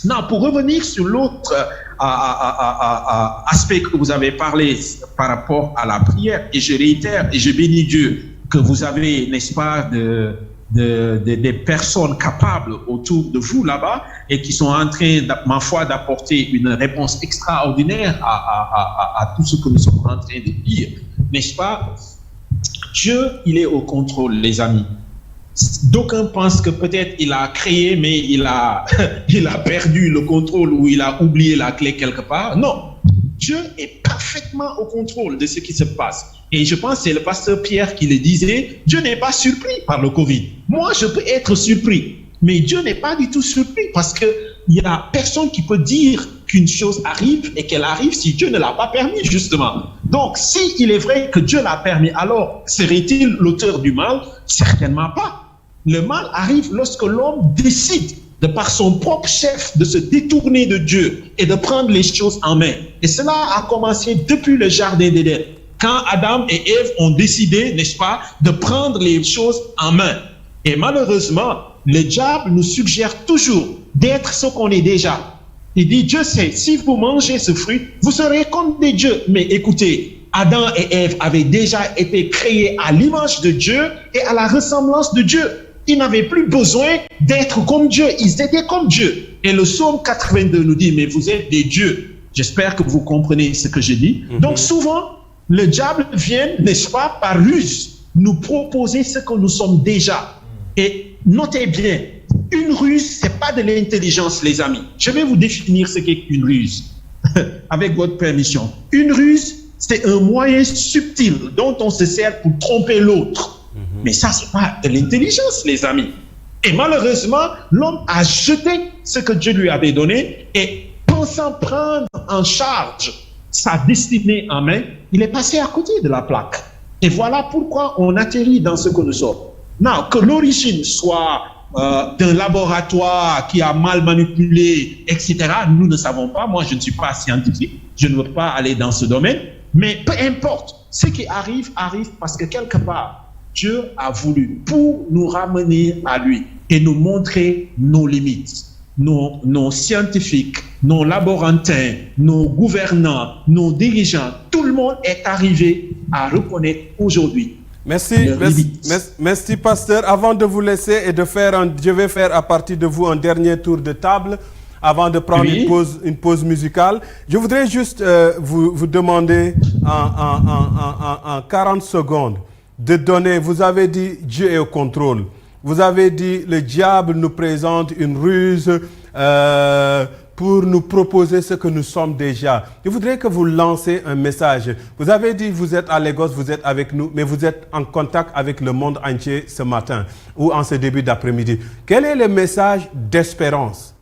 Non, pour revenir sur l'autre aspect que vous avez parlé par rapport à la prière, et je réitère et je bénis Dieu que vous avez, n'est-ce pas, des personnes capables autour de vous là-bas et qui sont en train, ma foi, d'apporter une réponse extraordinaire à tout ce que nous sommes en train de dire, n'est-ce pas? Dieu, il est au contrôle, les amis. D'aucuns pensent que peut-être il a créé, mais il a perdu le contrôle ou il a oublié la clé quelque part. Non, Dieu est parfaitement au contrôle de ce qui se passe. Et je pense que c'est le pasteur Pierre qui le disait, Dieu n'est pas surpris par le Covid. Moi, je peux être surpris, mais Dieu n'est pas du tout surpris parce qu'il n'y a personne qui peut dire qu'une chose arrive et qu'elle arrive si Dieu ne l'a pas permis, justement. Donc, si il est vrai que Dieu l'a permis, alors serait-il l'auteur du mal? Certainement pas. Le mal arrive lorsque l'homme décide, de par son propre chef, de se détourner de Dieu et de prendre les choses en main. Et cela a commencé depuis le jardin d'Éden, quand Adam et Ève ont décidé, n'est-ce pas, de prendre les choses en main. Et malheureusement, le diable nous suggère toujours d'être ce qu'on est déjà. Il dit, Dieu sait, si vous mangez ce fruit, vous serez comme des dieux. Mais écoutez, Adam et Ève avaient déjà été créés à l'image de Dieu et à la ressemblance de Dieu. Ils n'avaient plus besoin d'être comme Dieu, ils étaient comme Dieu. Et le psaume 82 nous dit, mais vous êtes des dieux. J'espère que vous comprenez ce que je dis. Donc souvent, le diable vient, n'est-ce pas, par ruse, nous proposer ce que nous sommes déjà. Et notez bien, une ruse, c'est pas de l'intelligence, les amis. Je vais vous définir ce qu'est une ruse, avec votre permission. Une ruse, c'est un moyen subtil dont on se sert pour tromper l'autre. Mais ça, c'est pas de l'intelligence, les amis. Et malheureusement, l'homme a jeté ce que Dieu lui avait donné et pensant prendre en charge sa destinée en main, il est passé à côté de la plaque. Et voilà pourquoi on atterrit dans ce que nous sommes. Non, que l'origine soit d'un laboratoire qui a mal manipulé, etc., nous ne savons pas. Moi, je ne suis pas scientifique. Je ne veux pas aller dans ce domaine. Mais peu importe, ce qui arrive, arrive parce que quelque part, Dieu a voulu pour nous ramener à lui et nous montrer nos limites. Nos scientifiques, nos laborantins, nos gouvernants, nos dirigeants, tout le monde est arrivé à reconnaître aujourd'hui. Merci, pasteur. Avant de vous laisser et de faire, je vais faire à partir de vous un dernier tour de table avant de prendre une pause musicale. Je voudrais juste vous demander en 40 secondes de donner, vous avez dit Dieu est au contrôle. Vous avez dit le diable nous présente une ruse pour nous proposer ce que nous sommes déjà. Je voudrais que vous lancez un message. Vous avez dit vous êtes à Lagos, vous êtes avec nous, mais vous êtes en contact avec le monde entier ce matin ou en ce début d'après-midi. Quel est le message d'espérance,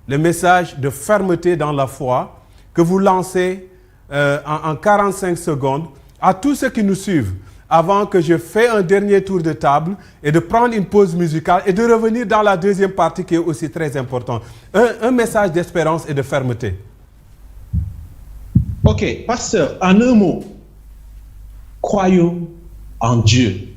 le message de fermeté dans la foi que vous lancez en 45 secondes à tous ceux qui nous suivent, avant que je fasse un dernier tour de table et de prendre une pause musicale et de revenir dans la deuxième partie qui est aussi très importante. Un message d'espérance et de fermeté. Ok, pasteur, en un mot, croyons en Dieu.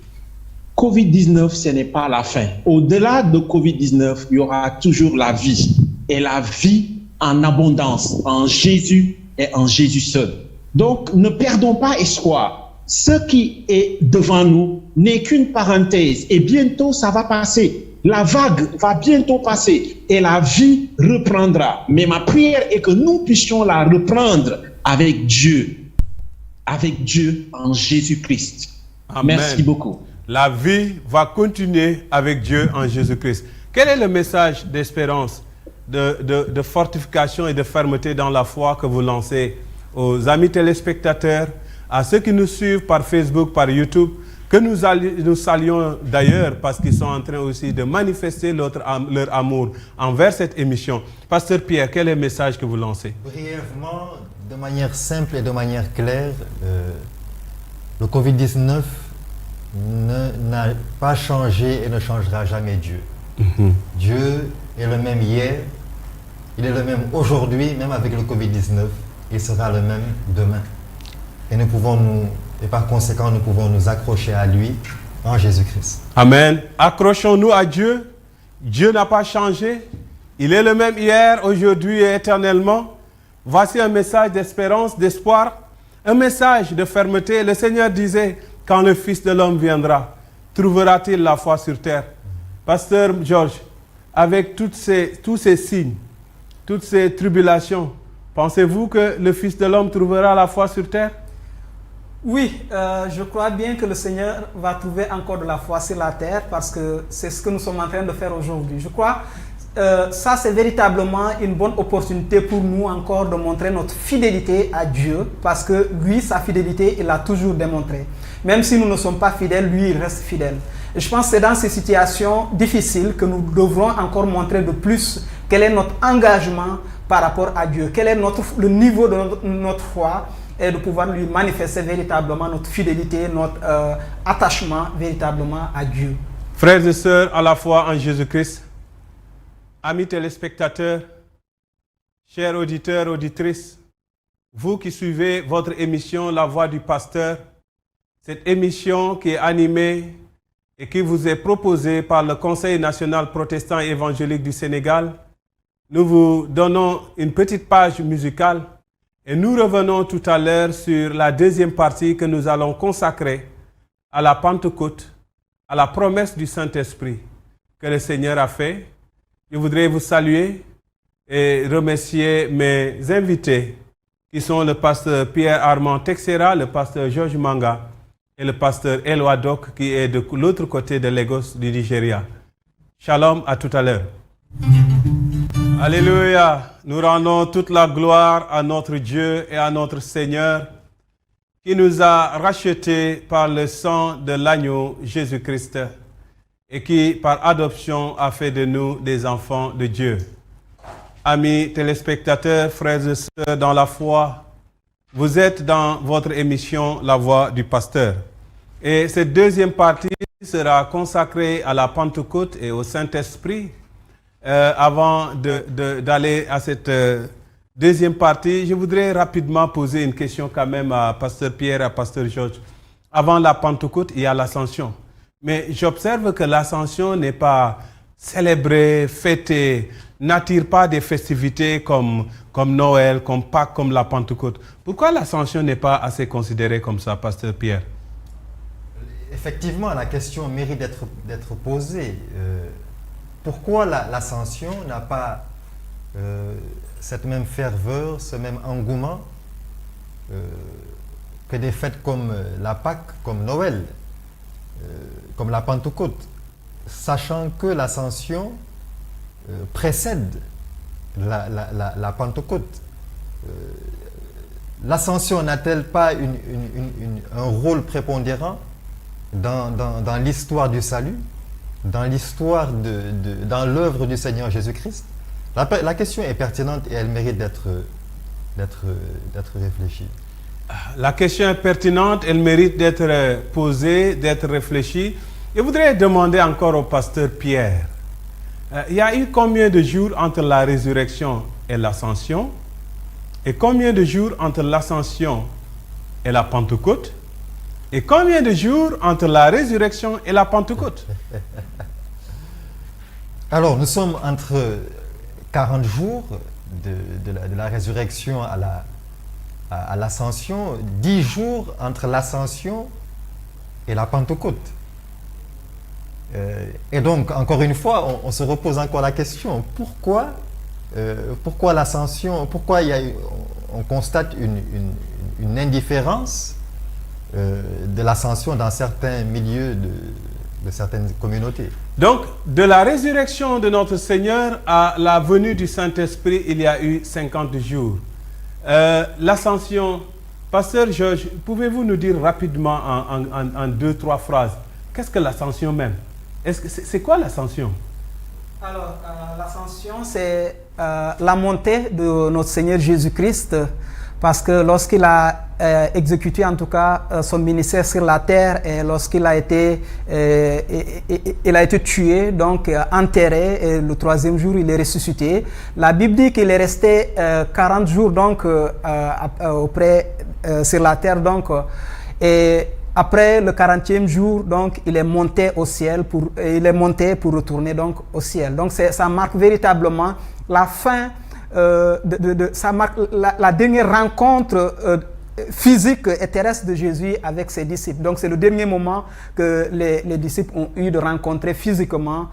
Covid-19, ce n'est pas la fin. Au-delà de Covid-19, il y aura toujours la vie. Et la vie en abondance, en Jésus et en Jésus seul. Donc, ne perdons pas espoir. Ce qui est devant nous n'est qu'une parenthèse et bientôt ça va passer. La vague va bientôt passer et la vie reprendra. Mais ma prière est que nous puissions la reprendre avec Dieu en Jésus-Christ. Amen. Merci beaucoup. La vie va continuer avec Dieu en Jésus-Christ. Quel est le message d'espérance, de fortification et de fermeté dans la foi que vous lancez aux amis téléspectateurs, à ceux qui nous suivent par Facebook, par YouTube, que nous saluons d'ailleurs parce qu'ils sont en train aussi de manifester leur amour envers cette émission. Pasteur Pierre, quel est le message que vous lancez? Brièvement, de manière simple et de manière claire, le Covid-19 n'a pas changé et ne changera jamais Dieu. Dieu est le même hier, il est le même aujourd'hui, même avec le Covid-19, il sera le même demain. Et par conséquent, nous pouvons nous accrocher à lui en Jésus-Christ. Amen. Accrochons-nous à Dieu. Dieu n'a pas changé. Il est le même hier, aujourd'hui et éternellement. Voici un message d'espérance, d'espoir, un message de fermeté. Le Seigneur disait, quand le Fils de l'homme viendra, trouvera-t-il la foi sur terre? Pasteur Georges, avec tous ces signes, toutes ces tribulations, pensez-vous que le Fils de l'homme trouvera la foi sur terre? Oui, je crois bien que le Seigneur va trouver encore de la foi sur la terre parce que c'est ce que nous sommes en train de faire aujourd'hui. Je crois ça c'est véritablement une bonne opportunité pour nous encore de montrer notre fidélité à Dieu parce que lui, sa fidélité, il l'a toujours démontré. Même si nous ne sommes pas fidèles, lui, il reste fidèle. Et je pense que c'est dans ces situations difficiles que nous devrons encore montrer de plus quel est notre engagement par rapport à Dieu, quel est le niveau de notre foi et de pouvoir lui manifester véritablement notre fidélité, notre attachement véritablement à Dieu. Frères et sœurs, à la fois en Jésus-Christ, amis téléspectateurs, chers auditeurs, auditrices, vous qui suivez votre émission La Voix du Pasteur, cette émission qui est animée et qui vous est proposée par le Conseil national protestant et évangélique du Sénégal, nous vous donnons une petite page musicale et nous revenons tout à l'heure sur la deuxième partie que nous allons consacrer à la Pentecôte, à la promesse du Saint-Esprit que le Seigneur a fait. Je voudrais vous saluer et remercier mes invités qui sont le pasteur Pierre Armand Texera, le pasteur Georges Manga et le pasteur Eloi Dok qui est de l'autre côté de Lagos du Nigeria. Shalom, à tout à l'heure. Alléluia. Nous rendons toute la gloire à notre Dieu et à notre Seigneur qui nous a rachetés par le sang de l'agneau Jésus-Christ et qui, par adoption, a fait de nous des enfants de Dieu. Amis téléspectateurs, frères et sœurs dans la foi, vous êtes dans votre émission La Voix du Pasteur. Et cette deuxième partie sera consacrée à la Pentecôte et au Saint-Esprit. Avant d'aller à cette deuxième partie, je voudrais rapidement poser une question quand même à Pasteur Pierre et à Pasteur Georges. Avant la Pentecôte, il y a l'Ascension. Mais j'observe que l'Ascension n'est pas célébrée, fêtée, n'attire pas des festivités comme Noël, comme Pâques, comme la Pentecôte. Pourquoi l'Ascension n'est pas assez considérée comme ça, Pasteur Pierre? Effectivement, la question mérite d'être posée. Pourquoi l'Ascension n'a pas cette même ferveur, ce même engouement que des fêtes comme la Pâque, comme Noël, comme la Pentecôte, sachant que l'Ascension précède la Pentecôte. L'Ascension n'a-t-elle pas un rôle prépondérant dans l'histoire du salut, dans l'histoire dans l'œuvre du Seigneur Jésus-Christ? La question est pertinente et elle mérite d'être réfléchie. La question est pertinente, elle mérite d'être posée, d'être réfléchie. Je voudrais demander encore au pasteur Pierre, il y a eu combien de jours entre la résurrection et l'ascension? Et combien de jours entre l'ascension et la Pentecôte? Et combien de jours entre la résurrection et la Pentecôte? Alors, nous sommes entre 40 jours de la résurrection à l'ascension, 10 jours entre l'ascension et la Pentecôte. Et donc, encore une fois, on se repose encore la question, pourquoi l'ascension, pourquoi on constate une indifférence de l'ascension dans certains milieux de certaines communautés? Donc, de la résurrection de notre Seigneur à la venue du Saint-Esprit, il y a eu 50 jours. L'ascension, Pasteur Georges, pouvez-vous nous dire rapidement en 2-3 phrases, qu'est-ce que l'ascension même? C'est quoi l'ascension? Alors, l'ascension, c'est la montée de notre Seigneur Jésus-Christ, parce que lorsqu'il a exécuté en tout cas son ministère sur la terre et lorsqu'il a été, il a été tué, donc enterré, et le 3e jour il est ressuscité. La Bible dit qu'il est resté 40 jours donc auprès sur la terre, donc et après le 40e jour, donc, il est monté au ciel pour retourner donc au ciel. Donc, ça marque véritablement la fin, ça marque la dernière rencontre physique et terrestre de Jésus avec ses disciples. Donc, c'est le dernier moment que les disciples ont eu de rencontrer physiquement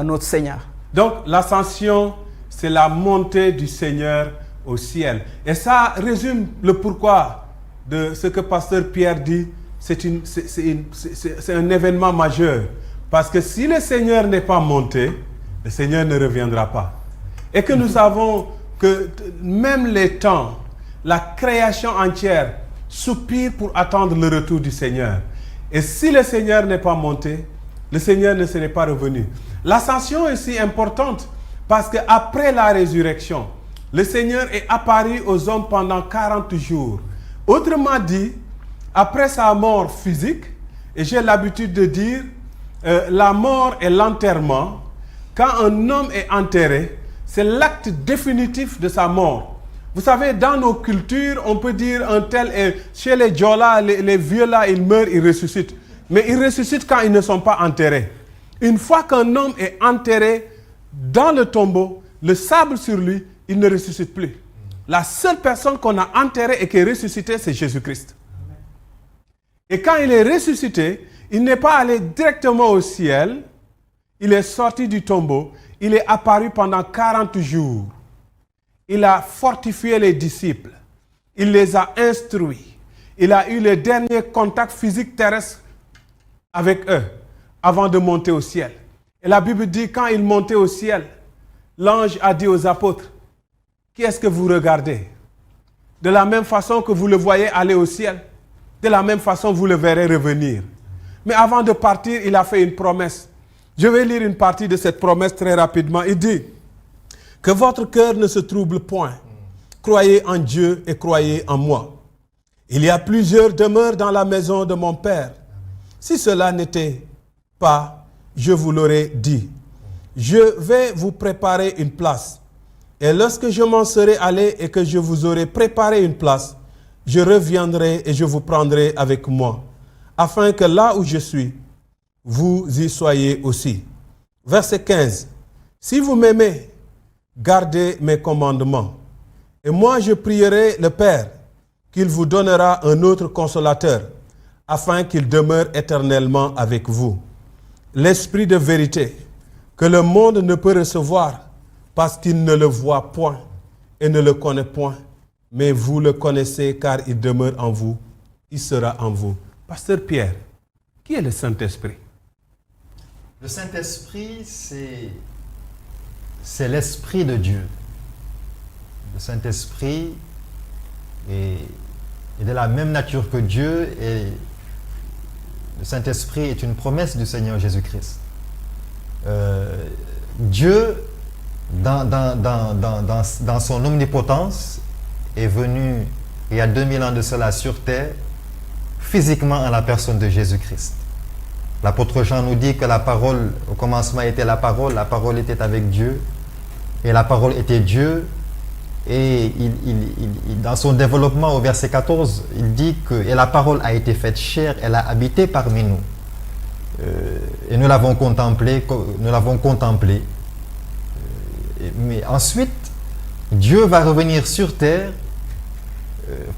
notre Seigneur. Donc, l'ascension, c'est la montée du Seigneur au ciel. Et ça résume le pourquoi de ce que Pasteur Pierre dit. C'est un événement majeur. Parce que si le Seigneur n'est pas monté, le Seigneur ne reviendra pas. Et que nous savons que même les temps, la création entière soupire pour attendre le retour du Seigneur. Et si le Seigneur n'est pas monté, le Seigneur ne serait pas revenu. L'ascension est si importante parce qu'après la résurrection, le Seigneur est apparu aux hommes pendant 40 jours. Autrement dit, après sa mort physique, et j'ai l'habitude de dire, la mort et l'enterrement, quand un homme est enterré, c'est l'acte définitif de sa mort. Vous savez, dans nos cultures, on peut dire un tel est... Chez les Djola, les vieux là, ils meurent, ils ressuscitent. Mais ils ressuscitent quand ils ne sont pas enterrés. Une fois qu'un homme est enterré dans le tombeau, le sable sur lui, il ne ressuscite plus. La seule personne qu'on a enterrée et qui est ressuscitée, c'est Jésus-Christ. Et quand il est ressuscité, il n'est pas allé directement au ciel, il est sorti du tombeau, il est apparu pendant 40 jours. Il a fortifié les disciples, il les a instruits, il a eu les derniers contacts physiques terrestres avec eux avant de monter au ciel. Et la Bible dit, quand il montait au ciel, l'ange a dit aux apôtres, qui est-ce que vous regardez? De la même façon que vous le voyez aller au ciel, de la même façon vous le verrez revenir. Mais avant de partir, il a fait une promesse. Je vais lire une partie de cette promesse très rapidement. Il dit, que votre cœur ne se trouble point. Croyez en Dieu et croyez en moi. Il y a plusieurs demeures dans la maison de mon Père. Si cela n'était pas, je vous l'aurais dit. Je vais vous préparer une place. Et lorsque je m'en serai allé et que je vous aurai préparé une place, je reviendrai et je vous prendrai avec moi, afin que là où je suis, vous y soyez aussi. Verset 15. Si vous m'aimez, gardez mes commandements. Et moi je prierai le Père, qu'il vous donnera un autre consolateur, afin qu'il demeure éternellement avec vous. L'Esprit de vérité, que le monde ne peut recevoir, parce qu'il ne le voit point et ne le connaît point. Mais vous le connaissez car il demeure en vous, il sera en vous. Pasteur Pierre, qui est le Saint-Esprit? Le Saint-Esprit, c'est l'Esprit de Dieu. Le Saint-Esprit est de la même nature que Dieu et le Saint-Esprit est une promesse du Seigneur Jésus-Christ. Dieu, dans son omnipotence, est venu il y a 2000 ans de cela sur terre, physiquement en la personne de Jésus-Christ. L'apôtre Jean nous dit que la parole, au commencement était la parole était avec Dieu, et la parole était Dieu, et dans son développement au verset 14, il dit que et la parole a été faite chair, elle a habité parmi nous, et nous l'avons contemplé. Mais ensuite, Dieu va revenir sur terre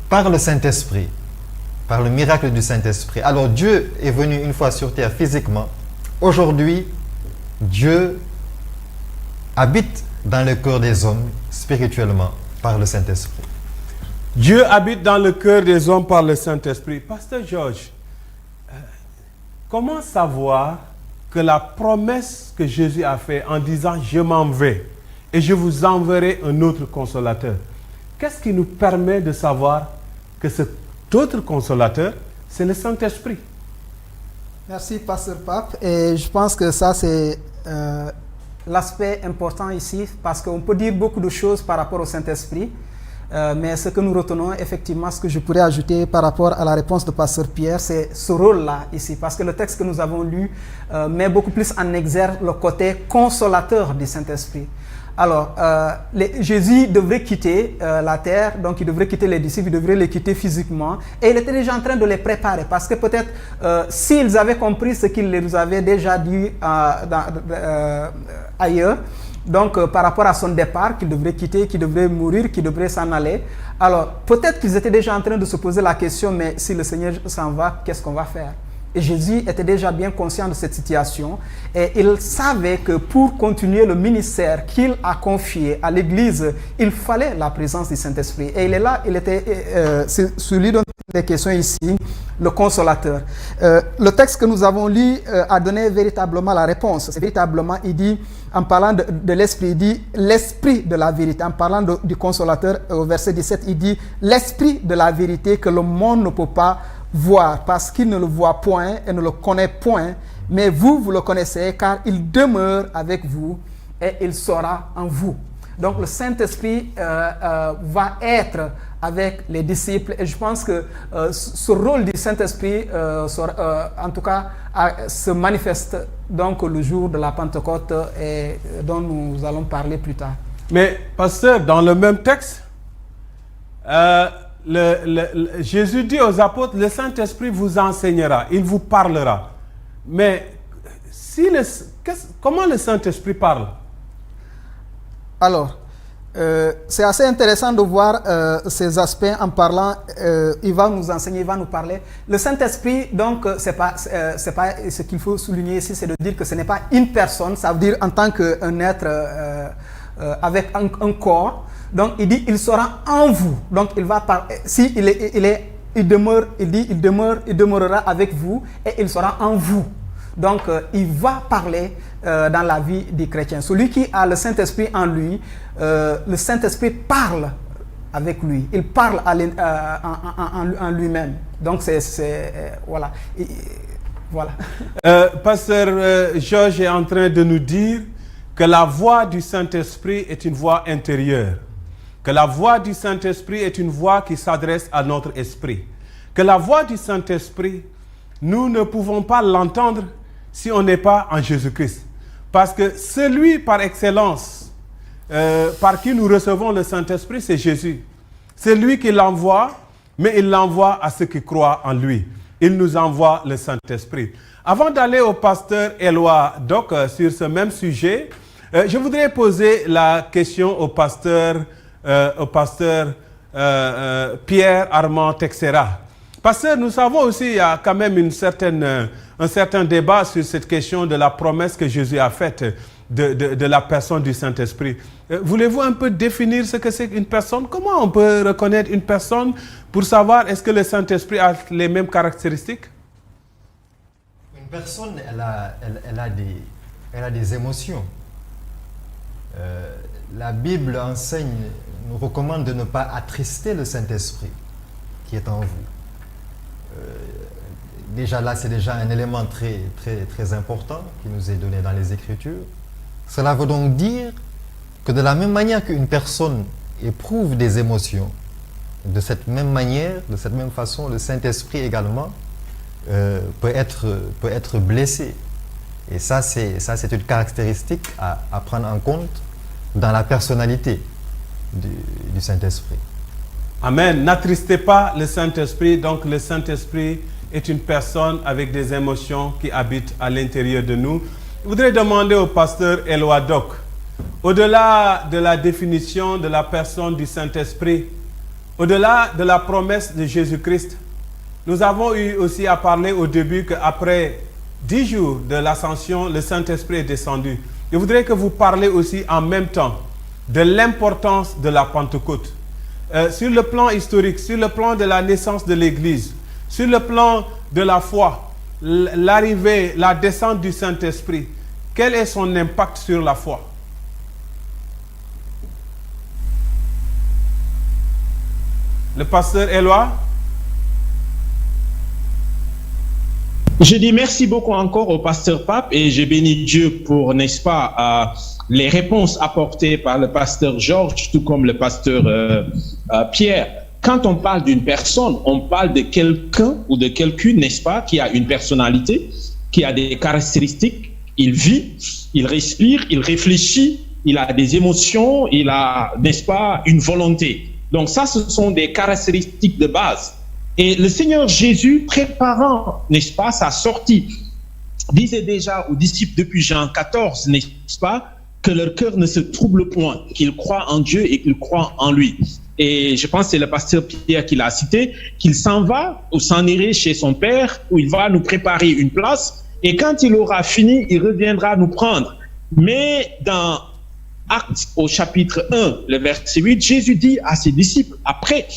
par le Saint-Esprit, par le miracle du Saint-Esprit. Alors Dieu est venu une fois sur terre physiquement. Aujourd'hui, Dieu habite dans le cœur des hommes spirituellement par le Saint-Esprit. Dieu habite dans le cœur des hommes par le Saint-Esprit. Pasteur Georges, comment savoir que la promesse que Jésus a faite en disant « Je m'en vais et je vous enverrai un autre consolateur », qu'est-ce qui nous permet de savoir que cet autre consolateur, c'est le Saint-Esprit? Merci, Pasteur Pape. Et je pense que ça, c'est l'aspect important ici, parce qu'on peut dire beaucoup de choses par rapport au Saint-Esprit, mais ce que nous retenons, effectivement, ce que je pourrais ajouter par rapport à la réponse de Pasteur Pierre, c'est ce rôle-là ici, parce que le texte que nous avons lu met beaucoup plus en exergue le côté consolateur du Saint-Esprit. Alors, Jésus devrait quitter la terre, donc il devrait quitter les disciples, il devrait les quitter physiquement. Et il était déjà en train de les préparer, parce que peut-être s'ils avaient compris ce qu'il les avait déjà dit ailleurs, donc par rapport à son départ, qu'il devrait quitter, qu'il devrait mourir, qu'il devrait s'en aller, alors peut-être qu'ils étaient déjà en train de se poser la question, mais si le Seigneur s'en va, qu'est-ce qu'on va faire? Et Jésus était déjà bien conscient de cette situation et il savait que pour continuer le ministère qu'il a confié à l'Église, il fallait la présence du Saint-Esprit. Et il est là, il était celui dont il est question ici, le Consolateur. Le texte que nous avons lu a donné véritablement la réponse. C'est véritablement, il dit, en parlant de l'Esprit, il dit l'Esprit de la vérité. En parlant du Consolateur, au verset 17, il dit l'Esprit de la vérité que le monde ne peut pas voir, parce qu'il ne le voit point et ne le connaît point, mais vous le connaissez, car il demeure avec vous et il sera en vous. Donc le Saint-Esprit va être avec les disciples, et je pense que ce rôle du Saint-Esprit, en tout cas, se manifeste donc le jour de la Pentecôte, et dont nous allons parler plus tard. Mais, pasteur, dans le même texte, Jésus dit aux apôtres, le Saint-Esprit vous enseignera, il vous parlera. Mais comment le Saint-Esprit parle? Alors, c'est assez intéressant de voir ces aspects en parlant. Il va nous enseigner, il va nous parler. Le Saint-Esprit, donc, c'est pas ce qu'il faut souligner ici, c'est de dire que ce n'est pas une personne, ça veut dire en tant qu'un être avec un corps. Donc il dit, il sera en vous. Donc il va parler. Si il demeurera avec vous et il sera en vous. Donc il va parler dans la vie des chrétiens. Celui qui a le Saint-Esprit en lui, le Saint-Esprit parle avec lui. Il parle en lui-même. Donc voilà. Voilà. Pasteur Georges est en train de nous dire que la voix du Saint-Esprit est une voix intérieure. Que la voix du Saint-Esprit est une voix qui s'adresse à notre esprit. Que la voix du Saint-Esprit, nous ne pouvons pas l'entendre si on n'est pas en Jésus-Christ. Parce que celui par excellence par qui nous recevons le Saint-Esprit, c'est Jésus. C'est lui qui l'envoie, mais il l'envoie à ceux qui croient en lui. Il nous envoie le Saint-Esprit. Avant d'aller au pasteur Éloi Doc sur ce même sujet, je voudrais poser la question au pasteur Pierre Armand Texera. Pasteur, nous savons aussi qu'il y a quand même un certain débat sur cette question de la promesse que Jésus a faite de la personne du Saint-Esprit. Voulez-vous un peu définir ce que c'est une personne? Comment on peut reconnaître une personne pour savoir est-ce que le Saint-Esprit a les mêmes caractéristiques? Une personne, elle a des émotions. La Bible nous recommande de ne pas attrister le Saint-Esprit qui est en vous. Déjà là, c'est déjà un élément très, très, très important qui nous est donné dans les Écritures. Cela veut donc dire que de la même manière qu'une personne éprouve des émotions, de cette même manière, de cette même façon, le Saint-Esprit également peut être blessé. Et ça, c'est une caractéristique à prendre en compte dans la personnalité du Saint-Esprit. Amen. N'attristez pas le Saint-Esprit. Donc le Saint-Esprit est une personne avec des émotions qui habitent à l'intérieur de nous. Je voudrais demander au pasteur Éloi Doc, au-delà de la définition de la personne du Saint-Esprit, au-delà de la promesse de Jésus-Christ, nous avons eu aussi à parler au début qu'après 10 jours de l'ascension, le Saint-Esprit est descendu. Je voudrais que vous parlez aussi en même temps de l'importance de la Pentecôte. Sur le plan historique, sur le plan de la naissance de l'Église, sur le plan de la foi, l'arrivée, la descente du Saint-Esprit, quel est son impact sur la foi? Le pasteur Éloi? Je dis merci beaucoup encore au pasteur Pape et je bénis Dieu pour, n'est-ce pas, les réponses apportées par le pasteur Georges, tout comme le pasteur Pierre. Quand on parle d'une personne, on parle de quelqu'un ou de quelqu'une, n'est-ce pas, qui a une personnalité, qui a des caractéristiques, il vit, il respire, il réfléchit, il a des émotions, il a, n'est-ce pas, une volonté. Donc ça, ce sont des caractéristiques de base. Et le Seigneur Jésus, préparant, n'est-ce pas, sa sortie, disait déjà aux disciples depuis Jean 14, n'est-ce pas, que leur cœur ne se trouble point, qu'ils croient en Dieu et qu'ils croient en lui. Et je pense que c'est le pasteur Pierre qui l'a cité, qu'il s'en va ou s'en irait chez son Père, où il va nous préparer une place, et quand il aura fini, il reviendra nous prendre. Mais dans Actes au chapitre 1, le verset 8, Jésus dit à ses disciples, après,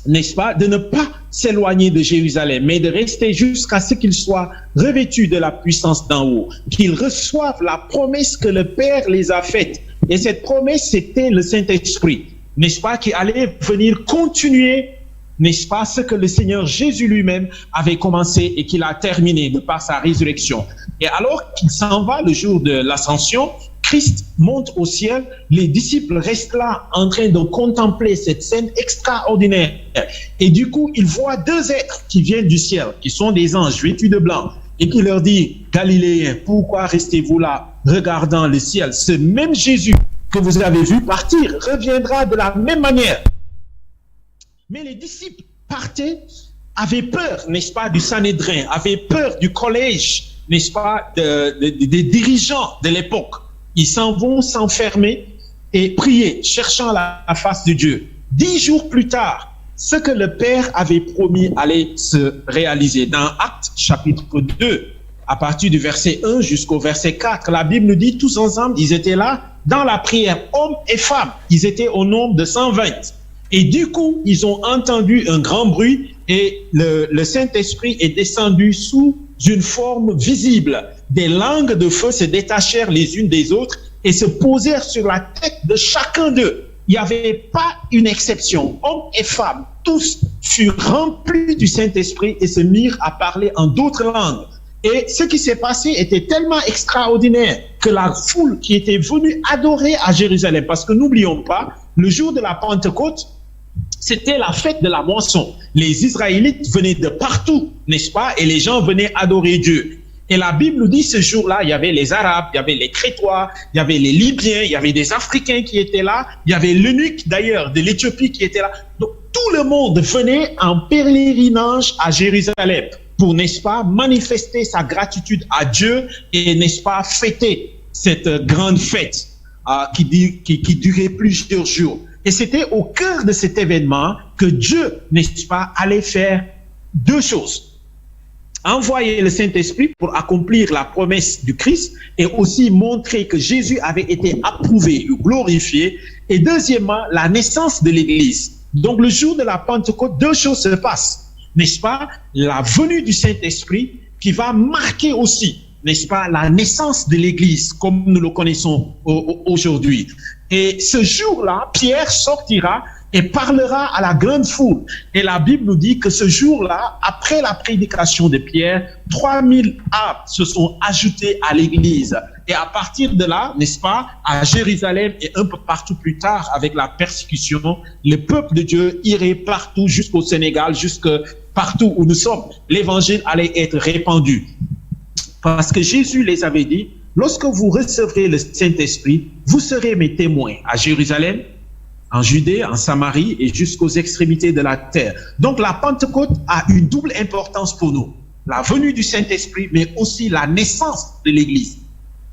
n'est-ce pas, de ne pas s'éloigner de Jérusalem, mais de rester jusqu'à ce qu'ils soient revêtus de la puissance d'en haut, qu'ils reçoivent la promesse que le Père les a faite. Et cette promesse, c'était le Saint-Esprit, n'est-ce pas, qui allait venir continuer, n'est-ce pas, ce que le Seigneur Jésus lui-même avait commencé et qu'il a terminé de par sa résurrection. Et alors qu'il s'en va le jour de l'ascension, Christ monte au ciel, les disciples restent là en train de contempler cette scène extraordinaire. Et du coup, ils voient deux êtres qui viennent du ciel, qui sont des anges vêtus de blanc, et qui leur dit, Galiléens, pourquoi restez-vous là, regardant le ciel? Ce même Jésus que vous avez vu partir reviendra de la même manière. Mais les disciples partaient, avaient peur, n'est-ce pas, du Sanhédrin, avaient peur du collège, n'est-ce pas, des dirigeants de l'époque. Ils s'en vont s'enfermer et prier, cherchant la face de Dieu. 10 jours plus tard, ce que le Père avait promis allait se réaliser. Dans Actes chapitre 2, à partir du verset 1 jusqu'au verset 4, la Bible nous dit, tous ensemble, ils étaient là dans la prière, hommes et femmes. Ils étaient au nombre de 120. Et du coup, ils ont entendu un grand bruit et le Saint-Esprit est descendu sous une forme visible. Des langues de feu se détachèrent les unes des autres et se posèrent sur la tête de chacun d'eux. Il n'y avait pas une exception. Hommes et femmes, tous furent remplis du Saint-Esprit et se mirent à parler en d'autres langues. Et ce qui s'est passé était tellement extraordinaire que la foule qui était venue adorer à Jérusalem, parce que n'oublions pas, le jour de la Pentecôte, c'était la fête de la moisson. Les Israélites venaient de partout, n'est-ce pas? Et les gens venaient adorer Dieu. Et la Bible nous dit, ce jour-là, il y avait les Arabes, il y avait les Crétois, il y avait les Libyens, il y avait des Africains qui étaient là, il y avait l'eunuque d'ailleurs de l'Éthiopie qui était là. Donc tout le monde venait en pèlerinage à Jérusalem pour, n'est-ce pas, manifester sa gratitude à Dieu et, n'est-ce pas, fêter cette grande fête qui durait plusieurs jours. Et c'était au cœur de cet événement que Dieu, n'est-ce pas, allait faire deux choses. Envoyer le Saint-Esprit pour accomplir la promesse du Christ et aussi montrer que Jésus avait été approuvé, glorifié. Et deuxièmement, la naissance de l'Église. Donc le jour de la Pentecôte, deux choses se passent, n'est-ce pas? La venue du Saint-Esprit qui va marquer aussi, n'est-ce pas, la naissance de l'Église comme nous le connaissons aujourd'hui. Et ce jour-là, Pierre sortira et parlera à la grande foule. Et la Bible nous dit que ce jour-là, après la prédication de Pierre, 3000 âmes se sont ajoutées à l'Église. Et à partir de là, n'est-ce pas, à Jérusalem et un peu partout plus tard, avec la persécution, le peuple de Dieu irait partout, jusqu'au Sénégal, jusque partout où nous sommes. L'évangile allait être répandu. Parce que Jésus les avait dit, lorsque vous recevrez le Saint-Esprit, vous serez mes témoins à Jérusalem, en Judée, en Samarie et jusqu'aux extrémités de la terre. Donc la Pentecôte a une double importance pour nous. La venue du Saint-Esprit, mais aussi la naissance de l'Église.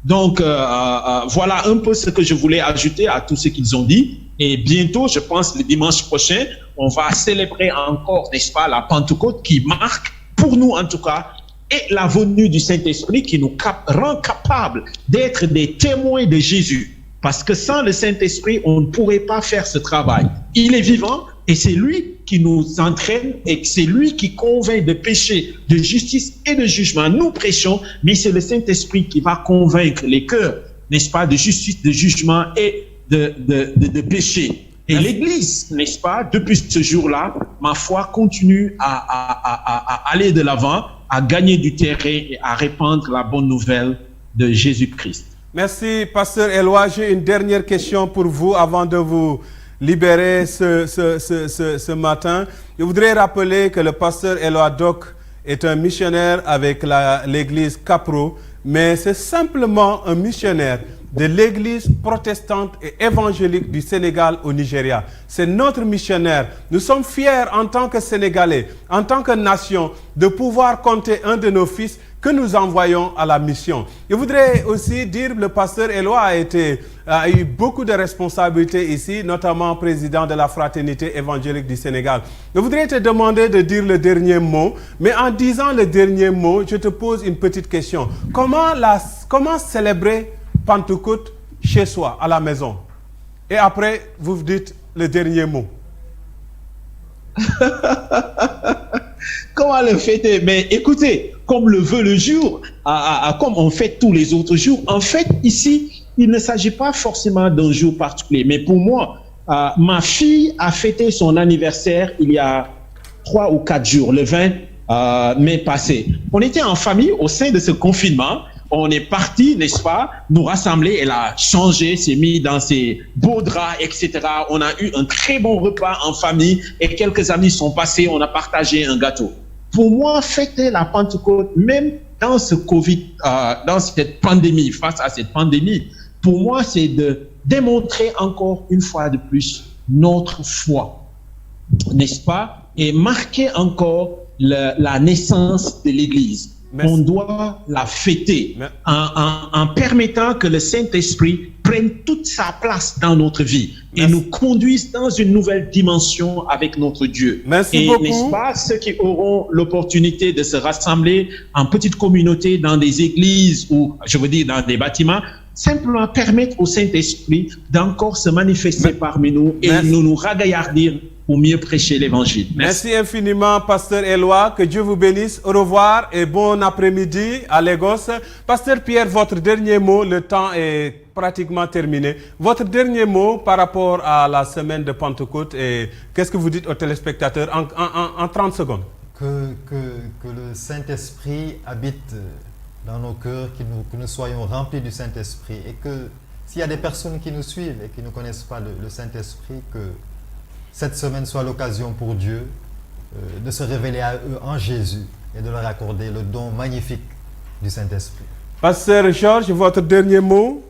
Donc voilà un peu ce que je voulais ajouter à tout ce qu'ils ont dit. Et bientôt, je pense le dimanche prochain, on va célébrer encore, n'est-ce pas, la Pentecôte qui marque, pour nous en tout cas, et la venue du Saint-Esprit qui nous rend capables d'être des témoins de Jésus. Parce que sans le Saint-Esprit, on ne pourrait pas faire ce travail. Il est vivant et c'est lui qui nous entraîne et c'est lui qui convainc de péché, de justice et de jugement. Nous prêchons, mais c'est le Saint-Esprit qui va convaincre les cœurs, n'est-ce pas, de justice, de jugement et de péché. Et l'Église, n'est-ce pas, depuis ce jour-là, ma foi continue à aller de l'avant, à gagner du terrain et à répandre la bonne nouvelle de Jésus-Christ. Merci, Pasteur Éloi. J'ai une dernière question pour vous avant de vous libérer ce matin. Je voudrais rappeler que le Pasteur Éloi Doc est un missionnaire avec l'église Capro, mais c'est simplement un missionnaire de l'Église protestante et évangélique du Sénégal au Nigeria. C'est notre missionnaire. Nous sommes fiers en tant que Sénégalais, en tant que nation, de pouvoir compter un de nos fils que nous envoyons à la mission. Je voudrais aussi dire que le pasteur Eloi a eu beaucoup de responsabilités ici, notamment président de la Fraternité évangélique du Sénégal. Je voudrais te demander de dire le dernier mot, mais en disant le dernier mot, je te pose une petite question. Comment célébrer Pentecôte chez soi, à la maison? Et après, vous dites le dernier mot. Comment le fêter? Mais écoutez, comme le veut le jour, comme on fait tous les autres jours, en fait, ici, il ne s'agit pas forcément d'un jour particulier. Mais pour moi, ma fille a fêté son anniversaire il y a 3 ou 4 jours, le 20 mai passé. On était en famille au sein de ce confinement. On est parti, n'est-ce pas, nous rassembler. Elle a changé, s'est mis dans ses beaux draps, etc. On a eu un très bon repas en famille et quelques amis sont passés. On a partagé un gâteau. Pour moi, fêter la Pentecôte, même dans ce Covid, dans cette pandémie, face à cette pandémie, pour moi, c'est de démontrer encore une fois de plus notre foi, n'est-ce pas, et marquer encore la naissance de l'Église. Merci. On doit la fêter en permettant que le Saint-Esprit prenne toute sa place dans notre vie. Merci. Et nous conduise dans une nouvelle dimension avec notre Dieu. Merci beaucoup. N'est-ce pas, ceux qui auront l'opportunité de se rassembler en petites communautés dans des églises ou, je veux dire, dans des bâtiments, simplement permettre au Saint-Esprit d'encore se manifester parmi nous et nous ragaillardir pour mieux prêcher l'évangile. Merci infiniment, pasteur Eloi. Que Dieu vous bénisse. Au revoir et bon après-midi à Lagos. Pasteur Pierre, votre dernier mot, le temps est pratiquement terminé. Votre dernier mot par rapport à la semaine de Pentecôte et qu'est-ce que vous dites aux téléspectateurs en 30 secondes? Que le Saint-Esprit habite dans nos cœurs, que nous soyons remplis du Saint-Esprit et que s'il y a des personnes qui nous suivent et qui ne connaissent pas le Saint-Esprit, que cette semaine soit l'occasion pour Dieu de se révéler à eux en Jésus et de leur accorder le don magnifique du Saint-Esprit. Pasteur Georges, votre dernier mot?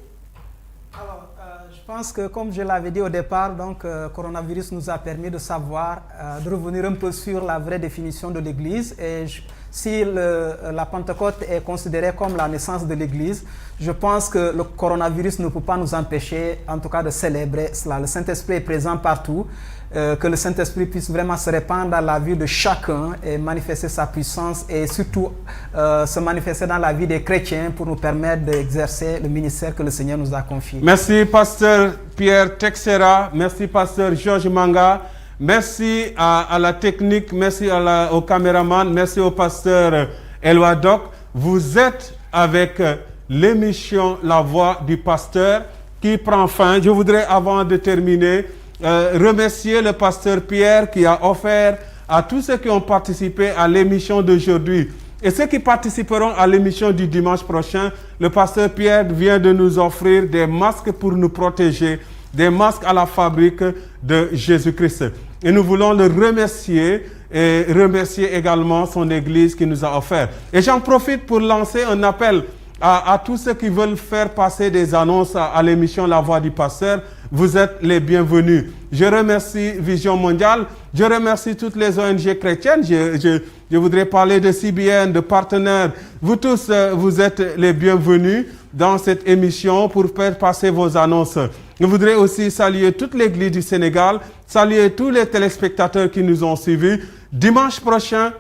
Alors, je pense que comme je l'avais dit au départ, donc coronavirus nous a permis de savoir, de revenir un peu sur la vraie définition de l'Église. Et si la Pentecôte est considérée comme la naissance de l'Église, je pense que le coronavirus ne peut pas nous empêcher, en tout cas, de célébrer cela. Le Saint-Esprit est présent partout. Que le Saint-Esprit puisse vraiment se répandre dans la vie de chacun et manifester sa puissance et surtout se manifester dans la vie des chrétiens pour nous permettre d'exercer le ministère que le Seigneur nous a confié. Merci, pasteur Pierre Texera. Merci, pasteur Georges Manga. Merci à la technique. Merci au caméraman. Merci au pasteur Eloi Doc. Vous êtes avec l'émission La Voix du Pasteur qui prend fin. Je voudrais, avant de terminer, remercier le pasteur Pierre qui a offert à tous ceux qui ont participé à l'émission d'aujourd'hui et ceux qui participeront à l'émission du dimanche prochain. Le pasteur Pierre vient de nous offrir des masques pour nous protéger, des masques à la fabrique de Jésus-Christ. Et nous voulons le remercier et remercier également son Église qui nous a offert. Et j'en profite pour lancer un appel à tous ceux qui veulent faire passer des annonces à l'émission La Voix du Pasteur. Vous êtes les bienvenus. Je remercie Vision Mondiale. Je remercie toutes les ONG chrétiennes. Je voudrais parler de CBN, de partenaires. Vous tous, vous êtes les bienvenus dans cette émission pour faire passer vos annonces. Je voudrais aussi saluer toute l'Église du Sénégal, saluer tous les téléspectateurs qui nous ont suivis. Dimanche prochain,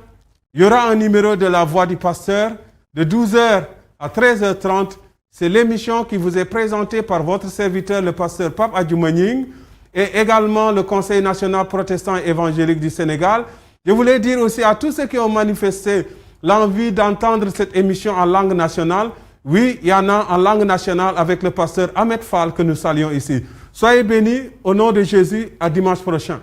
il y aura un numéro de La Voix du Pasteur de 12h à 13h30. C'est l'émission qui vous est présentée par votre serviteur, le pasteur Pape Adjoumaning, et également le Conseil national protestant et évangélique du Sénégal. Je voulais dire aussi à tous ceux qui ont manifesté l'envie d'entendre cette émission en langue nationale. Oui, il y en a en langue nationale avec le pasteur Ahmed Fall que nous saluons ici. Soyez bénis au nom de Jésus. À dimanche prochain.